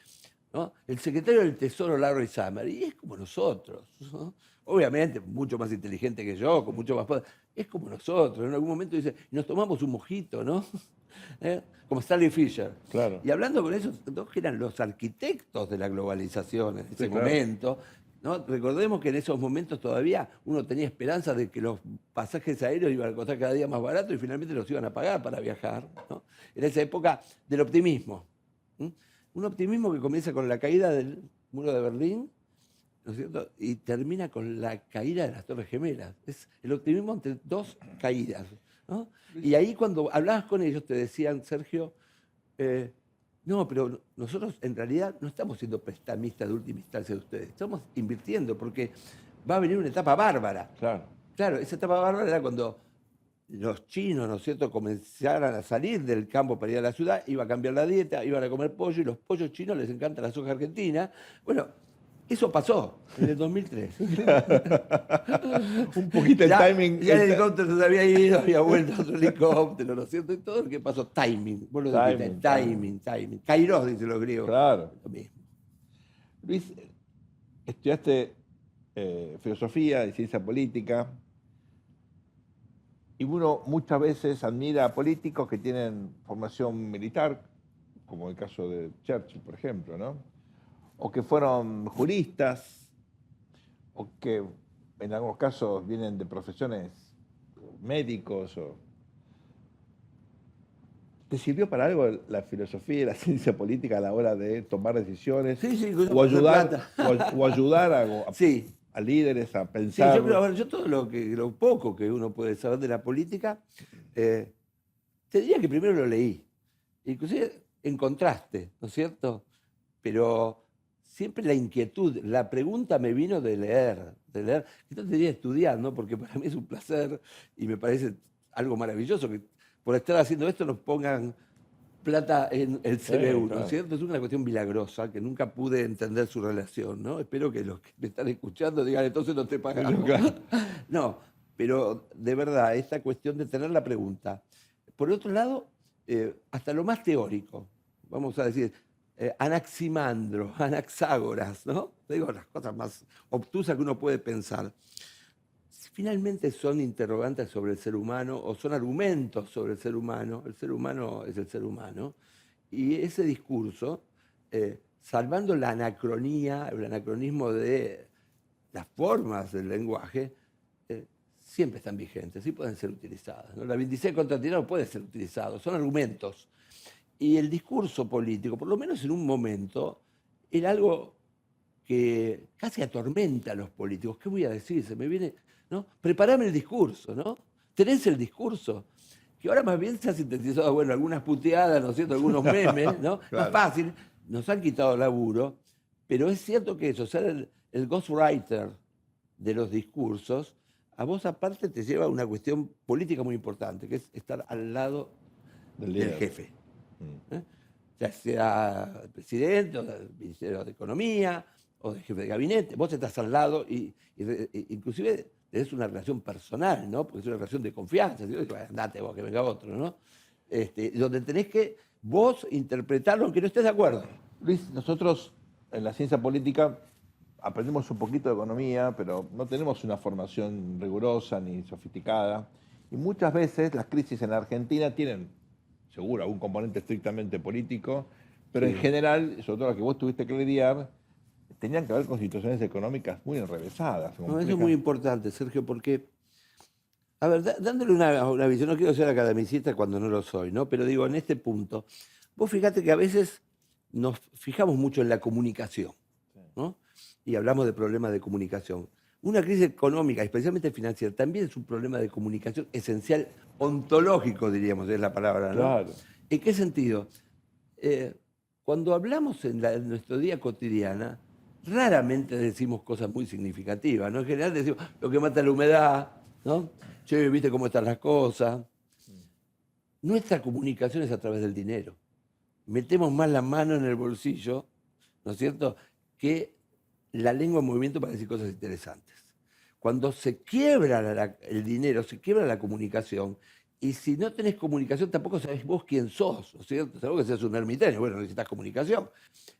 ¿no?, el secretario del Tesoro Larry Summers, y es como nosotros, ¿no? Obviamente mucho más inteligente que yo, con mucho más poder, es como nosotros. En algún momento dice, nos tomamos un mojito, ¿no? Como Stanley Fischer. Claro. Y hablando con esos dos que eran los arquitectos de la globalización en ese momento, ¿no? Recordemos que en esos momentos todavía uno tenía esperanza de que los pasajes aéreos iban a costar cada día más barato y finalmente los iban a pagar para viajar, ¿no? En esa época del optimismo. Un optimismo que comienza con la caída del muro de Berlín, ¿no es cierto?, y termina con la caída de las Torres Gemelas. Es el optimismo entre dos caídas, ¿no? Y ahí cuando hablabas con ellos te decían, Sergio, no, pero nosotros en realidad no estamos siendo prestamistas de última instancia de ustedes, estamos invirtiendo porque va a venir una etapa bárbara. Claro. Claro, esa etapa bárbara era cuando los chinos, ¿no es cierto?, comenzaran a salir del campo para ir a la ciudad, iba a cambiar la dieta, iban a comer pollo, y los pollos chinos les encanta la soja argentina. Bueno, eso pasó en el 2003. Un poquito el timing. Ya el helicóptero se había ido, había vuelto otro helicóptero, ¿no es cierto? Y todo lo que pasó, timing. Vos lo dijiste, timing. Kairos, dicen los griegos. Claro. Lo mismo. Luis, estudiaste filosofía y ciencia política, y uno muchas veces admira a políticos que tienen formación militar, como el caso de Churchill, por ejemplo, ¿no? O que fueron juristas, o que en algunos casos vienen de profesiones médicos. ¿Te sirvió para algo la filosofía y la ciencia política a la hora de tomar decisiones? Sí, o ayudar a líderes a pensar. Sí, yo todo lo poco que uno puede saber de la política, te diría que primero lo leí, inclusive en contraste, ¿no es cierto? Pero siempre la inquietud, la pregunta me vino de leer. Yo te diría estudiar, ¿no? Porque para mí es un placer y me parece algo maravilloso que por estar haciendo esto nos pongan plata en el CBU, ¿no es cierto? Es una cuestión milagrosa que nunca pude entender su relación, ¿no? Espero que los que me están escuchando digan, entonces no te pagamos. No, pero de verdad, esta cuestión de tener la pregunta. Por otro lado, hasta lo más teórico, vamos a decir, Anaximandro, Anaxágoras, ¿no? Digo, las cosas más obtusas que uno puede pensar. Finalmente son interrogantes sobre el ser humano o son argumentos sobre el ser humano es el ser humano, y ese discurso, salvando la anacronía, el anacronismo de las formas del lenguaje, siempre están vigentes y pueden ser utilizadas, ¿no? La 26 contra Tirano puede ser utilizado, son argumentos. Y el discurso político, por lo menos en un momento, era algo que casi atormenta a los políticos. ¿Qué voy a decir? Se me viene, ¿no? Preparame el discurso, ¿no? Tenés el discurso, que ahora más bien se ha sintetizado, bueno, algunas puteadas, ¿no es cierto? Algunos memes, ¿no? Claro. Más fácil, nos han quitado laburo, pero es cierto que eso, ser el ghostwriter de los discursos, a vos aparte te lleva a una cuestión política muy importante, que es estar al lado Del del líder. jefe. Mm. Ya sea el presidente, o del Ministerio de Economía, o del jefe de gabinete. Vos estás al lado y inclusive tenés una relación personal, ¿no? Porque es una relación de confianza. Digo, bueno, andate vos, que venga otro, ¿no? Donde tenés que vos interpretarlo aunque no estés de acuerdo. Luis, nosotros en la ciencia política aprendemos un poquito de economía, pero no tenemos una formación rigurosa ni sofisticada. Y muchas veces las crisis en la Argentina tienen, seguro, algún componente estrictamente político, pero en Sí. general, sobre todo las que vos tuviste que lidiar, tenían que ver con situaciones económicas muy enrevesadas. No, eso es muy importante, Sergio, porque, a ver, dándole una visión, no quiero ser academicista cuando no lo soy, ¿no? Pero digo, en este punto, vos fíjate que a veces nos fijamos mucho en la comunicación, ¿no? Y hablamos de problemas de comunicación. Una crisis económica, especialmente financiera, también es un problema de comunicación esencial, ontológico, diríamos, es la palabra, ¿no? Claro. ¿En qué sentido? Cuando hablamos en nuestro día cotidiana, raramente decimos cosas muy significativas, ¿no? En general decimos lo que mata la humedad, ¿no? Che, ¿viste cómo están las cosas? Nuestra comunicación es a través del dinero. Metemos más la mano en el bolsillo, ¿no es cierto?, que la lengua en movimiento para decir cosas interesantes. Cuando se quiebra el dinero, se quiebra la comunicación, y si no tenés comunicación tampoco sabés vos quién sos, ¿no es cierto? Salvo que seas un ermitaño, bueno, necesitas comunicación.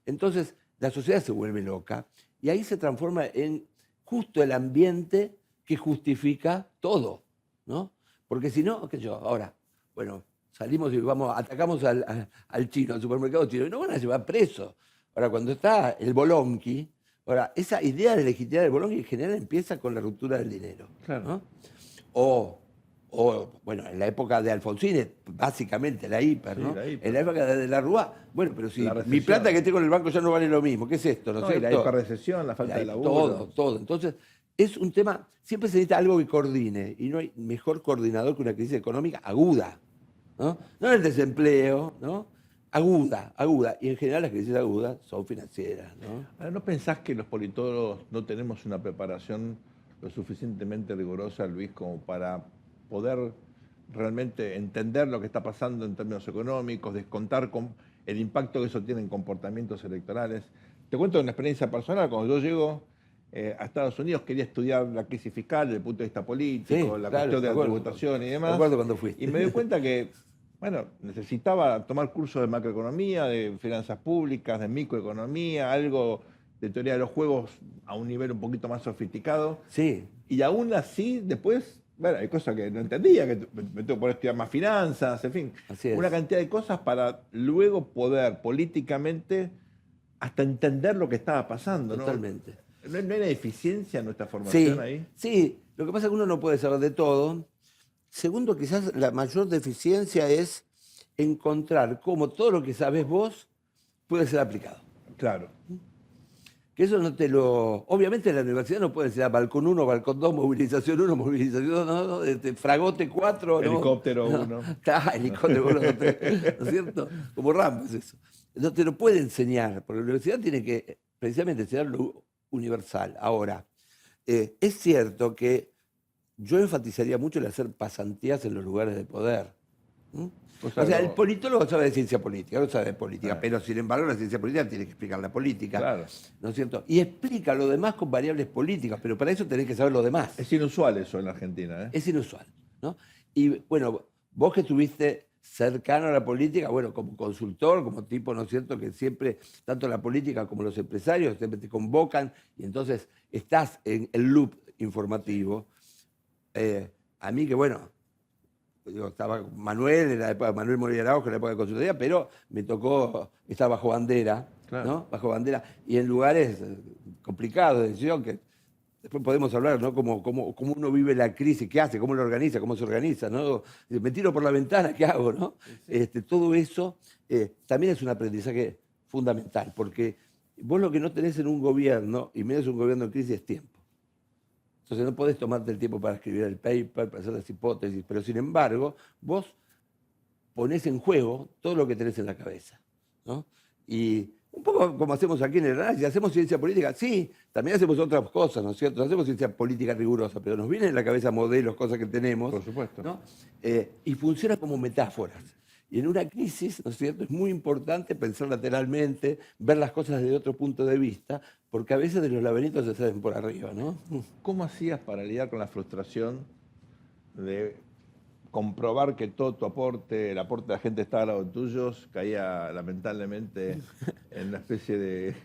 Entonces, la sociedad se vuelve loca, y ahí se transforma en justo el ambiente que justifica todo, ¿no? Porque si no, qué sé yo, ahora, bueno, salimos y atacamos al chino, al supermercado chino, y no van a llevar preso. Ahora, cuando está el bolonqui, ahora, esa idea de legitimidad del bolonqui en general empieza con la ruptura del dinero, Claro. ¿no? O, bueno, en la época de Alfonsín, básicamente la hiper, Sí, ¿no? la hiper. En la época de la Rúa, bueno, pero si La mi recesión. plata que tengo en el banco ya no vale lo mismo, ¿qué es esto? ¿No es No, y la cierto? hiperrecesión, la falta de laburo. Todo. Entonces, es un tema, siempre se necesita algo que coordine, y no hay mejor coordinador que una crisis económica aguda, ¿no? No el desempleo, ¿no? Aguda. Y en general las crisis agudas son financieras, ¿no? Ahora, ¿no pensás que los politólogos no tenemos una preparación lo suficientemente rigurosa, Luis, como para poder realmente entender lo que está pasando en términos económicos, descontar con el impacto que eso tiene en comportamientos electorales? Te cuento una experiencia personal. Cuando yo llego a Estados Unidos, quería estudiar la crisis fiscal desde el punto de vista político, Sí, la claro, cuestión de me la acuerdo. tributación y Me demás. acuerdo cuando fuiste. Y me di cuenta que, bueno, necesitaba tomar cursos de macroeconomía, de finanzas públicas, de microeconomía, algo de teoría de los juegos a un nivel un poquito más sofisticado. Sí, Y aún así, después, bueno, hay cosas que no entendía, que me tengo que poner a estudiar más finanzas, en fin. Así es. Una cantidad de cosas para luego poder políticamente hasta entender lo que estaba pasando, ¿no? totalmente. ¿No hay una deficiencia en nuestra formación Sí, ahí? sí. Lo que pasa es que uno no puede saber de todo. Segundo, quizás la mayor deficiencia es encontrar cómo todo lo que sabés vos puede ser aplicado. Claro. Que eso no te lo... Obviamente en la universidad no puede ser balcón 1, balcón 2, movilización 1, movilización 2, no, fragote 4, ¿no? Helicóptero No, 1. Helicóptero 1, 2, 3, ¿no es cierto? Como Rambo es eso. No te lo puede enseñar, porque la universidad tiene que precisamente enseñar lo universal. Ahora, es cierto que yo enfatizaría mucho el hacer pasantías en los lugares de poder. ¿Mm? O sea, el politólogo sabe de ciencia política, no sabe de política, pero sin embargo la ciencia política tiene que explicar la política, Claro. ¿no es cierto? Y explica lo demás con variables políticas, pero para eso tenés que saber lo demás. Es inusual eso en la Argentina, ¿eh? Es inusual, ¿no? Y bueno, vos que estuviste cercano a la política, bueno, como consultor, como tipo, ¿no es cierto?, que siempre, tanto la política como los empresarios, siempre te convocan y entonces estás en el loop informativo. A mí que, bueno, estaba Manuel, en la época de Manuel Moreira Araujo, en la época de consultoría, pero me tocó estar bajo bandera, Claro. ¿no? Bajo bandera, y en lugares complicados de decisión, que después podemos hablar, ¿no? Cómo uno vive la crisis, qué hace, cómo lo organiza, cómo se organiza, ¿no? Me tiro por la ventana, ¿qué hago, no? Todo eso también es un aprendizaje fundamental, porque vos lo que no tenés en un gobierno, y menos un gobierno en crisis, es tiempo. Entonces no podés tomarte el tiempo para escribir el paper, para hacer las hipótesis, pero sin embargo, vos ponés en juego todo lo que tenés en la cabeza, ¿no? Y un poco como hacemos aquí en el análisis, hacemos ciencia política, sí, también hacemos otras cosas, ¿no es cierto? Hacemos ciencia política rigurosa, pero nos vienen en la cabeza modelos, cosas que tenemos, Por supuesto. ¿no? Y funciona como metáforas. Y en una crisis, ¿no es cierto?, es muy importante pensar lateralmente, ver las cosas desde otro punto de vista, porque a veces de los laberintos se salen por arriba, ¿no? ¿Cómo hacías para lidiar con la frustración de comprobar que todo tu aporte, el aporte de la gente estaba al lado tuyo, caía lamentablemente en una especie de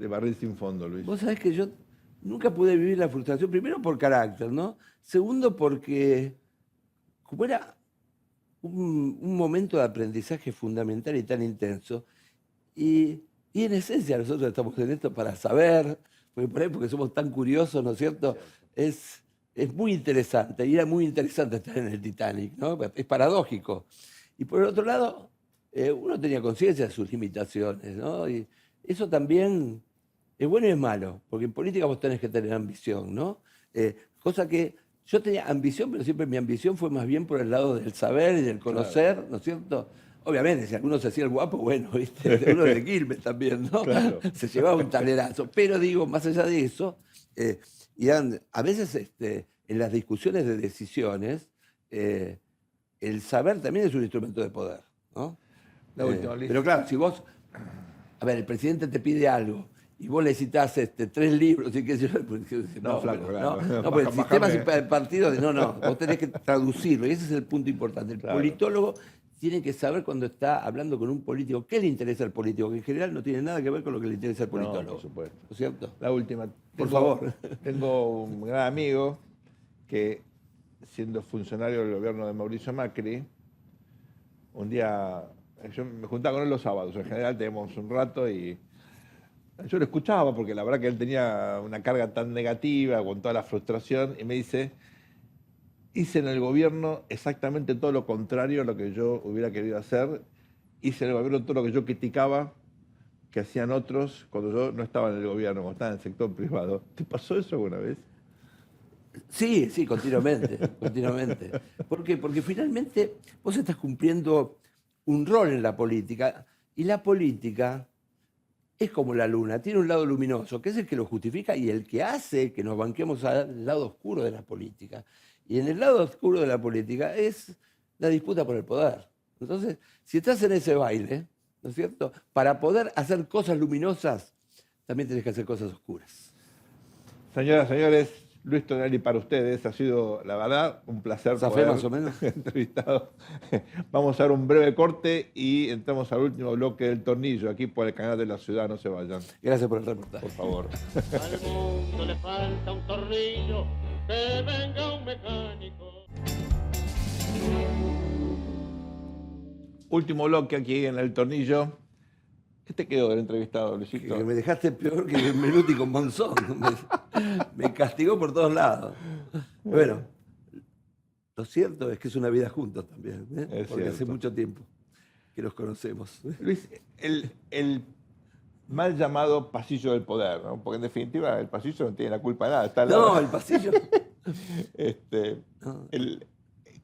barril sin fondo, Luis? Vos sabés que yo nunca pude vivir la frustración, primero por carácter, ¿no? Segundo porque como era un momento de aprendizaje fundamental y tan intenso, y en esencia nosotros estamos en esto para saber, porque por ahí porque somos tan curiosos, ¿no es cierto? Es muy interesante, y era muy interesante estar en el Titanic, ¿no? Es paradójico. Y por el otro lado, uno tenía conciencia de sus limitaciones, ¿no? Y eso también es bueno y es malo, porque en política vos tenés que tener ambición, ¿no? Cosa que yo tenía ambición, pero siempre mi ambición fue más bien por el lado del saber y del conocer, claro, ¿no es cierto? Obviamente, si alguno se hacía el guapo, bueno, ¿viste? Uno de Quilmes también, ¿no? Claro. Se llevaba un talerazo. Pero digo, más allá de eso, a veces en las discusiones de decisiones, el saber también es un instrumento de poder, ¿no? Pero claro, si vos, a ver, el presidente te pide algo y vos le citás 3 libros y qué sé yo, pues, no, flaco, claro. No, pues el sistema de partido, no, vos tenés que traducirlo y ese es el punto importante. El politólogo tiene que saber cuando está hablando con un político qué le interesa al político, que en general no tiene nada que ver con lo que le interesa al politólogo. No, por supuesto. ¿No es cierto? La última. Por favor. Tengo un gran amigo que, siendo funcionario del gobierno de Mauricio Macri, un día, yo me juntaba con él los sábados, en general tenemos un rato y yo lo escuchaba porque la verdad que él tenía una carga tan negativa con toda la frustración y me dice: hice en el gobierno exactamente todo lo contrario a lo que yo hubiera querido hacer. Hice en el gobierno todo lo que yo criticaba que hacían otros cuando yo no estaba en el gobierno, cuando estaba en el sector privado. ¿Te pasó eso alguna vez? Sí, continuamente, continuamente. ¿Por qué? Porque finalmente vos estás cumpliendo un rol en la política y la política es como la luna, tiene un lado luminoso, que es el que lo justifica y el que hace que nos banquemos al lado oscuro de la política. Y en el lado oscuro de la política es la disputa por el poder. Entonces, si estás en ese baile, ¿no es cierto?, para poder hacer cosas luminosas, también tenés que hacer cosas oscuras. Señoras, señores, Luis Tonelli para ustedes. Ha sido, la verdad, un placer poder más o menos entrevistado. Vamos a dar un breve corte y entramos al último bloque del Tornillo, aquí por el canal de la ciudad. No se vayan. Gracias por el reportaje. Por favor. Al mundo le falta un tornillo, que venga un mecánico. Último bloque aquí en el Tornillo. ¿Qué te quedó del entrevistado, Luisito? Que me dejaste peor que Menuti con Monzón. Me castigó por todos lados. Bueno, lo cierto es que es una vida juntos también, ¿eh? Porque hace mucho tiempo que nos conocemos. Luis, el mal llamado pasillo del poder, ¿no? Porque en definitiva el pasillo no tiene la culpa de nada. Está no, el pasillo. No.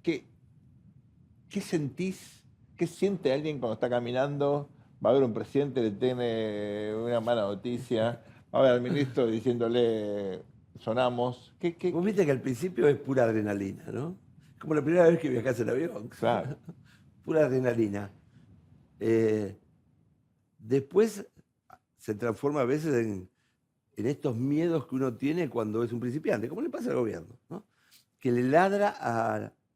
¿Qué sentís? ¿Qué siente alguien cuando está caminando? Va a haber un presidente, le tiene una mala noticia, va a ver al ministro diciéndole sonamos. Vos viste que al principio es pura adrenalina, ¿no? Como la primera vez que viajás en avión. Claro. Pura adrenalina. Después se transforma a veces en estos miedos que uno tiene cuando es un principiante, como le pasa al gobierno, ¿no? Que le ladra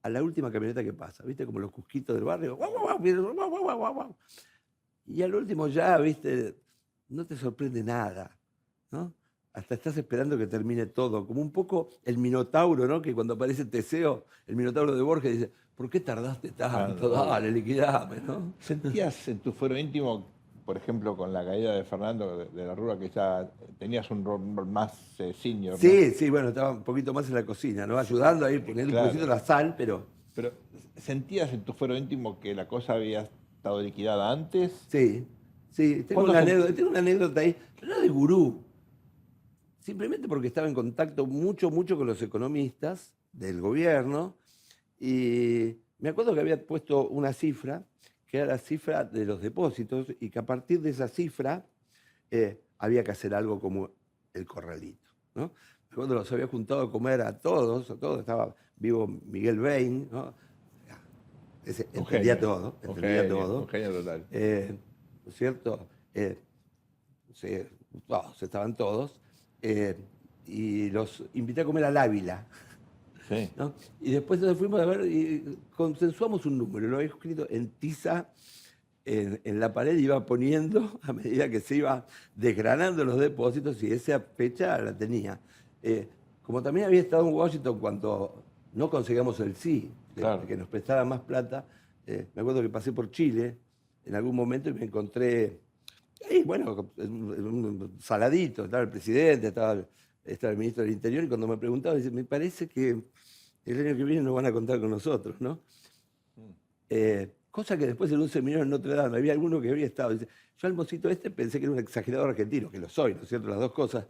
a la última camioneta que pasa, ¿viste? Como los cusquitos del barrio. Y al último ya, ¿viste? No te sorprende nada, ¿no? Hasta estás esperando que termine todo. Como un poco el Minotauro, ¿no? Que cuando aparece Teseo, el Minotauro de Borges, dice: ¿por qué tardaste tanto? Dale, liquidame, ¿no? ¿Sentías en tu fuero íntimo, por ejemplo, con la caída de Fernando de la Rúa, que ya tenías un rol más senior, ¿no? Sí, bueno, estaba un poquito más en la cocina, ¿no? Ayudando ahí, poniendo un poquito la sal, pero... Pero, ¿sentías en tu fuero íntimo que la cosa había estado liquidada antes? Sí. Tengo una anécdota ahí, pero no de gurú. Simplemente porque estaba en contacto mucho con los economistas del gobierno y me acuerdo que había puesto una cifra, que era la cifra de los depósitos y que a partir de esa cifra había que hacer algo como el corralito, ¿no? Cuando los había juntado a comer a todos, estaba vivo Miguel Bain, ¿no? entendía todo, entendía todo. Un genio total. ¿No es cierto? Estaban todos. Y los invité a comer al Ávila. Sí. ¿No? Y después nos fuimos a ver y consensuamos un número. Lo había escrito en tiza en la pared, iba poniendo a medida que se iba desgranando los depósitos, y esa fecha la tenía. Como también había estado en Washington cuando no conseguíamos el sí, Claro. que nos prestara más plata, me acuerdo que pasé por Chile en algún momento y me encontré ahí, bueno, un saladito, estaba el presidente, estaba el ministro del Interior, y cuando me preguntaba, dice, me parece que el año que viene no van a contar con nosotros, ¿no? Cosa que después en un seminario en Notre Dame había alguno que había estado, dice, yo al mocito pensé que era un exagerador argentino, que lo soy, ¿no es cierto? Las dos cosas.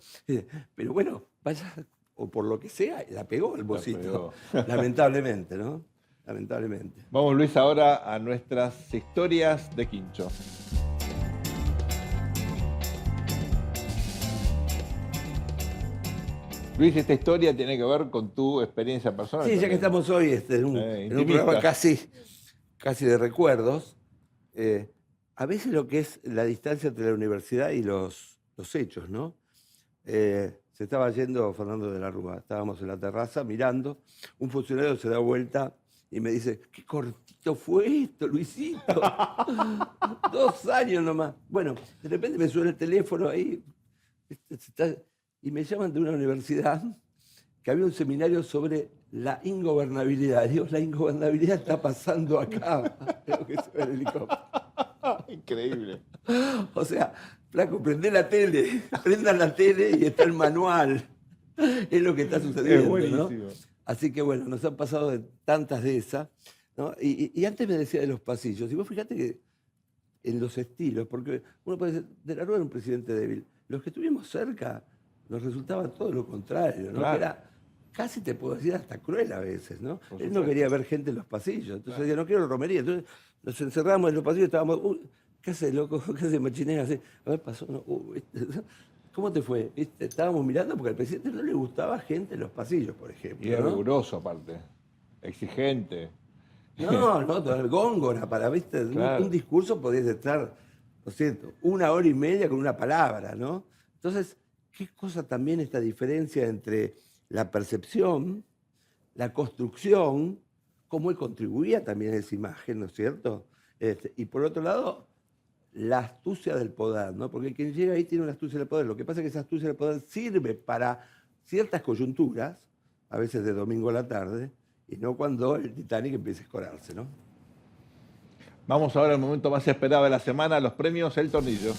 Pero bueno, vaya, o por lo que sea, la pegó el mocito. Lamentablemente, ¿no? Lamentablemente. Vamos, Luis, ahora a nuestras historias de Quincho. Luis, esta historia tiene que ver con tu experiencia personal. Sí, ya que estamos hoy en un programa casi de recuerdos, a veces lo que es la distancia entre la universidad y los hechos, ¿no? Se estaba yendo Fernando de la Rúa, estábamos en la terraza mirando, un funcionario se da vuelta y me dice, qué cortito fue esto, Luisito. 2 años nomás. Bueno, de repente me suena el teléfono ahí, y me llaman de una universidad que había un seminario sobre la ingobernabilidad. Digo, la ingobernabilidad está pasando acá. Creo que se ve el helicóptero. Increíble. O sea, flaco, prendé la tele, prendan la tele y está el manual. Es lo que está sucediendo, Es buenísimo. ¿no? Así que bueno, nos han pasado de tantas de esas, ¿no? Y antes me decía de los pasillos, y vos fíjate que en los estilos, porque uno puede decir, de la Rúa era un presidente débil. Los que estuvimos cerca nos resultaba todo lo contrario, ¿no? Claro. Que era, casi te puedo decir, hasta cruel a veces, ¿no? Él no quería ver gente en los pasillos, entonces decía, no quiero romería. Entonces nos encerramos en los pasillos y estábamos, ¿qué haces, loco? ¿Qué haces, machinea? Así, a ver, pasó, no, ¿cómo te fue? ¿Viste? Estábamos mirando porque al presidente no le gustaba gente en los pasillos, por ejemplo. Y es ¿no? riguroso, aparte. Exigente. No, góngora, para, ¿viste? Claro. Un discurso podías estar, lo siento, 1 hora y media con una palabra, ¿no? Entonces, ¿qué cosa también esta diferencia entre la percepción, la construcción, cómo él contribuía también a esa imagen, ¿no es cierto? Y por otro lado, la astucia del poder, ¿no? Porque quien llega ahí tiene una astucia del poder. Lo que pasa es que esa astucia del poder sirve para ciertas coyunturas, a veces de domingo a la tarde, y no cuando el Titanic empieza a escorarse, ¿no? Vamos ahora al momento más esperado de la semana, los premios El Tornillo.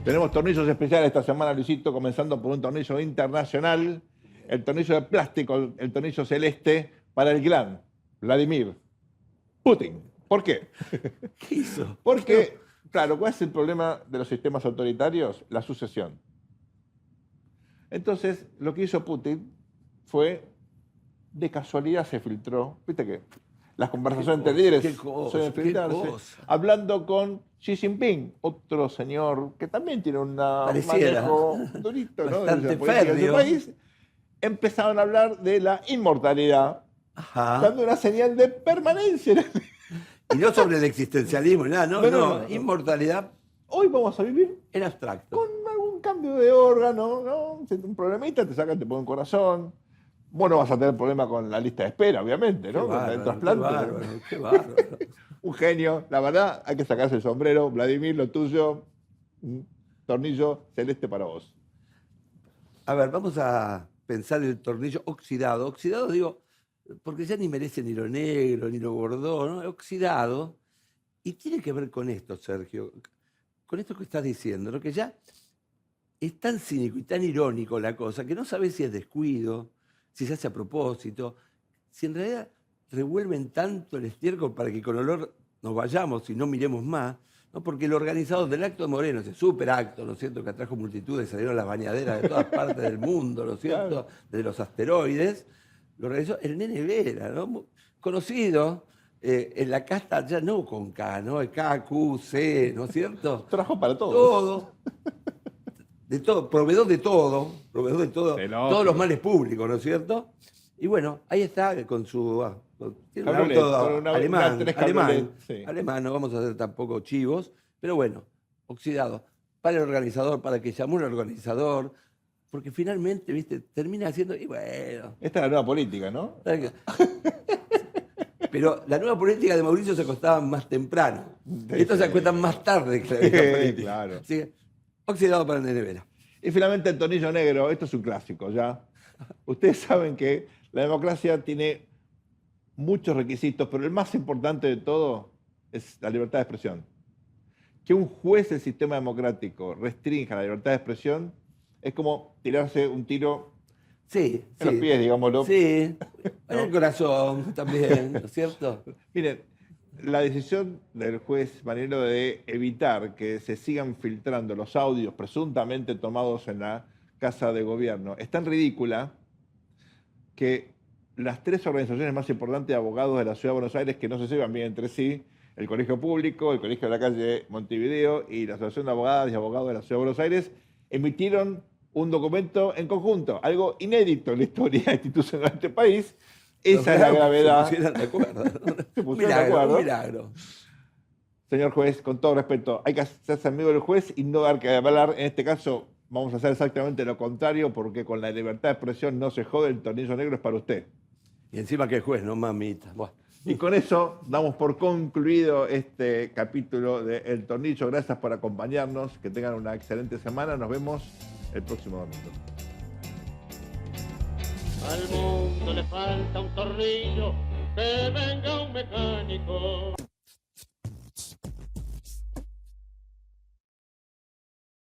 Tenemos tornillos especiales esta semana, Luisito, comenzando por un tornillo internacional, el tornillo de plástico, el tornillo celeste, para el gran Vladimir Putin. ¿Por qué? ¿Qué hizo? Porque, claro, ¿cuál es el problema de los sistemas autoritarios? La sucesión. Entonces, lo que hizo Putin fue, de casualidad se filtró, viste que las conversaciones entre líderes suelen filtrarse, hablando con Xi Jinping, otro señor que también tiene un manejo durito, ¿no? Bastante de su país, empezaron a hablar de la inmortalidad, Ajá. dando una señal de permanencia. Y no sobre el existencialismo, nada, no. Inmortalidad. Hoy vamos a vivir en abstracto. Con algún cambio de órgano, ¿no? Si un problemita, te sacan, te ponen corazón. Vos no vas a tener problema con la lista de espera, obviamente, ¿no? Con el trasplante. Qué bárbaro. Un genio, la verdad, hay que sacarse el sombrero. Vladimir, lo tuyo, tornillo celeste para vos. A ver, vamos a pensar el tornillo oxidado. Oxidado, digo, porque ya ni merece ni lo negro, ni lo bordó, ¿no? Oxidado. Y tiene que ver con esto, Sergio, con esto que estás diciendo, ¿no? Que ya es tan cínico y tan irónico la cosa que no sabes si es descuido, si se hace a propósito, si en realidad revuelven tanto el estiércol para que con olor nos vayamos y no miremos más, ¿no? Porque el organizador del acto de Moreno, ese súper acto, ¿no es cierto?, que atrajo multitudes, salieron las bañaderas de todas partes del mundo, ¿no es cierto?, claro, de los asteroides, lo organizó el Nene Vera, ¿no? Conocido en la casta ya no con K, ¿no? K, Q, C, ¿no es cierto? Trabajo para todos. Todo. de todo, proveedor de todo, Sí, lógico. todos los males públicos, ¿no es cierto? Y bueno, ahí está con su... tiene un Cabriolet, auto con una alemán, 3 Cabriolet, sí. alemán, no vamos a hacer tampoco chivos, pero bueno, oxidado. Para el organizador, para que llamó el organizador, porque finalmente, viste, termina haciendo, y bueno... Esta es la nueva política, ¿no? Pero la nueva política de Mauricio se acostaba más temprano. Sí, Estos se sí. acuestan más tarde que la Sí, vieja política. claro. Así que, oxidado para el de nevera. Y finalmente el tornillo negro, esto es un clásico ya. Ustedes saben que la democracia tiene muchos requisitos, pero el más importante de todo es la libertad de expresión. Que un juez del sistema democrático restrinja la libertad de expresión es como tirarse un tiro Sí, en los pies, digámoslo. Sí, en el corazón también, ¿no es cierto? Miren, la decisión del juez Manero de evitar que se sigan filtrando los audios presuntamente tomados en la Casa de Gobierno es tan ridícula que las 3 organizaciones más importantes de abogados de la Ciudad de Buenos Aires, que no se llevan bien entre sí, el Colegio Público, el Colegio de la Calle Montevideo y la Asociación de Abogadas y Abogados de la Ciudad de Buenos Aires, emitieron un documento en conjunto, algo inédito en la historia institucional de este país. Esa es la gravedad. Se pusieron de acuerdo. Se pusieron de acuerdo. Un milagro. Señor juez, con todo respeto, hay que hacerse amigo del juez y no dar que hablar. En este caso, vamos a hacer exactamente lo contrario, porque con la libertad de expresión no se jode, el tornillo negro es para usted. Y encima que el juez, no mamita. Buah. Y con eso damos por concluido este capítulo de El Tornillo. Gracias por acompañarnos, que tengan una excelente semana. Nos vemos el próximo domingo. Al mundo le falta un tornillo, que venga un mecánico.